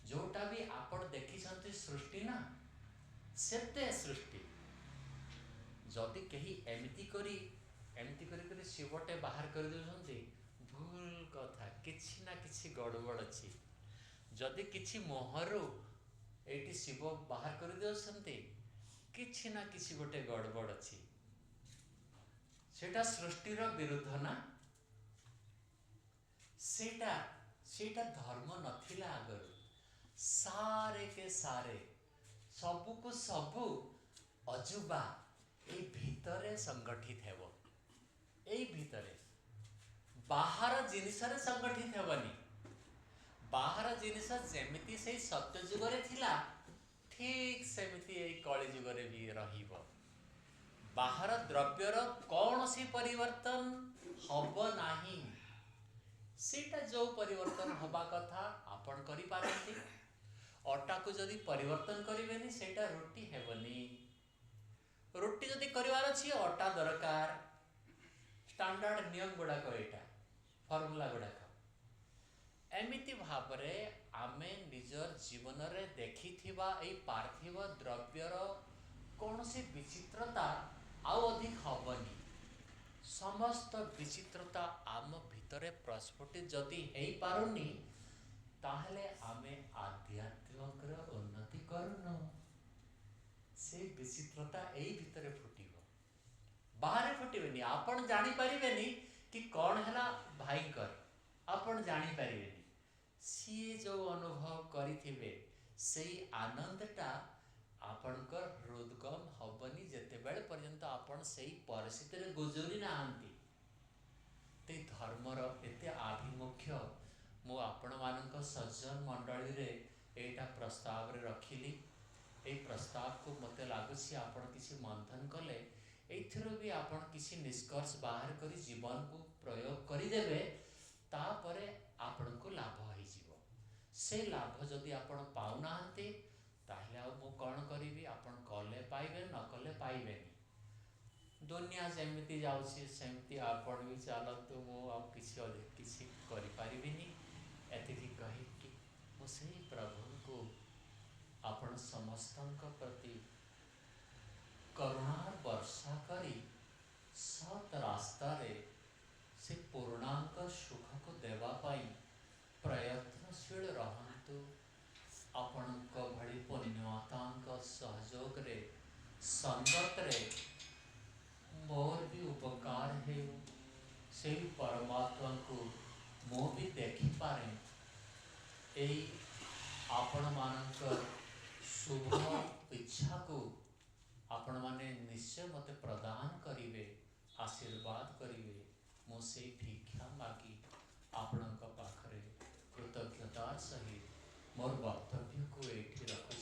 जोटा भी आपण देखी सृष्टि ना सेते सृष्टि जदि कही एमती करी शिवटे बाहर कर देउछंती भूल कथा किछि ना किछि गड़बड़ अछि। जदि किछि मोहरु एटी शिव बाहर कर देउछंती किछि ना किछि गोटे गड़बड़ अछि सेटा सृष्टिर विरुद्ध ना सेटा धर्म नथिला आगरु सारे के सारे सबु को सबु अजुबा ए भीतरे संगठित हेबो। ए भीतरे बाहर जिनिस रे संगठित हेबनी। बाहर जिनिस जेमिति से सत्य जुग रे थिला ठीक सेमिति ए कली जुग रे भी रहिबो। बाहर द्रव्यर कौन सी परिवर्तन हब नाही सेटा जो परिवर्तन हवा कथा आपण करि पारंती। अटा को जदि परिवर्तन करिवेनी सेटा रोटी हेबनी। रोटी जदि करिवार अछि अटा दरकार स्टैंडर्ड नियम गुडा को एटा फॉर्मूला गुडा को एमिति भाबरे आमे निजर जीवन रे देखिथिबा ए पार्थिव द्रव्यर कौन सी विचित्रता आउ अधिक हबनी। समस्त विचित्रता आम भितरे प्रस्फुटित जदि हेई पारुनी ताहले आमे आध्यात्मिक उन्नति करूनो। से विचित्रता एई भितरे फुटिबो बाहर फुटिबेनी। आपण जानी परिबेनी कि कौन हैला भयंकर आपण ଜାଣିପାରିବେନି। ସିଏ ଯେଉଁ ଅନୁଭବ କରିଥିବେ ସେଇ ଆନନ୍ଦଟା ଆପଣଙ୍କର ହୃଦଗମ ହବନି ଯେତେବେଳେ ପର୍ଯ୍ୟନ୍ତ ଆପଣ ସେଇ ପରିସ୍ଥିତିରେ ଗୁଜୁରି ନାହାନ୍ତି। ତେ ଧର୍ମର ଏତେ ଆଭିମୁଖ୍ୟ ମୁଁ ଆପଣମାନଙ୍କ ସଜ୍ଜନ ମଣ୍ଡଳୀରେ ଏଇଟା ପ୍ରସ୍ତାବରେ ରଖିଲି। ଏଇ ପ୍ରସ୍ତାବକୁ ମୋତେ ଲାଗୁଛି ଆପଣ କିଛି ମନ୍ଥନ କଲେ ଏଇଥିରୁ ବି ଆପଣ କିଛି ନିଷ୍କର୍ଷ ବାହାର କରି ଜୀବନକୁ ପ୍ରୟୋଗ କରିଦେବେ, ତାପରେ ଆପଣଙ୍କୁ ଲାଭ ହେଇଯିବ। ସେ ଲାଭ ଯଦି ଆପଣ ପାଉନାହାନ୍ତି ତାହେଲେ ଆଉ ମୁଁ କ'ଣ କରିବି? ଆପଣ କଲେ ପାଇବେ, ନ କଲେ ପାଇବେନି। ଦୁନିଆ ଯେମିତି ଯାଉଛି ସେମିତି ଆପଣ ବି ଚାଲନ୍ତୁ, ମୁଁ ଆଉ କିଛି କରିପାରିବିନି। ଏତିକି କହିକି ମୁଁ ସେଇ ପ୍ରଭୁଙ୍କୁ ଆପଣ ସମସ୍ତଙ୍କ ପ୍ରତି କରୁଣା ବର୍ଷା କରି ସତ୍ ରାସ୍ତାରେ ସେ ପୂର୍ଣ୍ଣାଙ୍ଗ ସୁଖକୁ ଦେବା ପାଇଁ ପ୍ରୟତ୍ନଶୀଳ ରହନ୍ତୁ। ଆପଣଙ୍କ ଭଳି ପୁଣ୍ୟତାଙ୍କ ସହଯୋଗରେ ସଙ୍ଗତରେ ମୋର ବି ଉପକାର ହେଉ। ସେହି ପରମାତ୍ମାଙ୍କୁ ମୁଁ ବି ଦେଖିପାରେ। ଏଇ ଆପଣମାନଙ୍କର ଶୁଭ ଇଚ୍ଛାକୁ ଆପଣମାନେ ନିଶ୍ଚୟ ମୋତେ ପ୍ରଦାନ କରିବେ, ଆଶୀର୍ବାଦ କରିବେ। ମୁଁ ସେଇ ଭିକ୍ଷା ମାଗି ଆପଣଙ୍କ ପାଖରେ କୃତଜ୍ଞତାର ସହିତ ମୋର ବକ୍ତବ୍ୟକୁ ଏଇଠି ରଖୁଛି।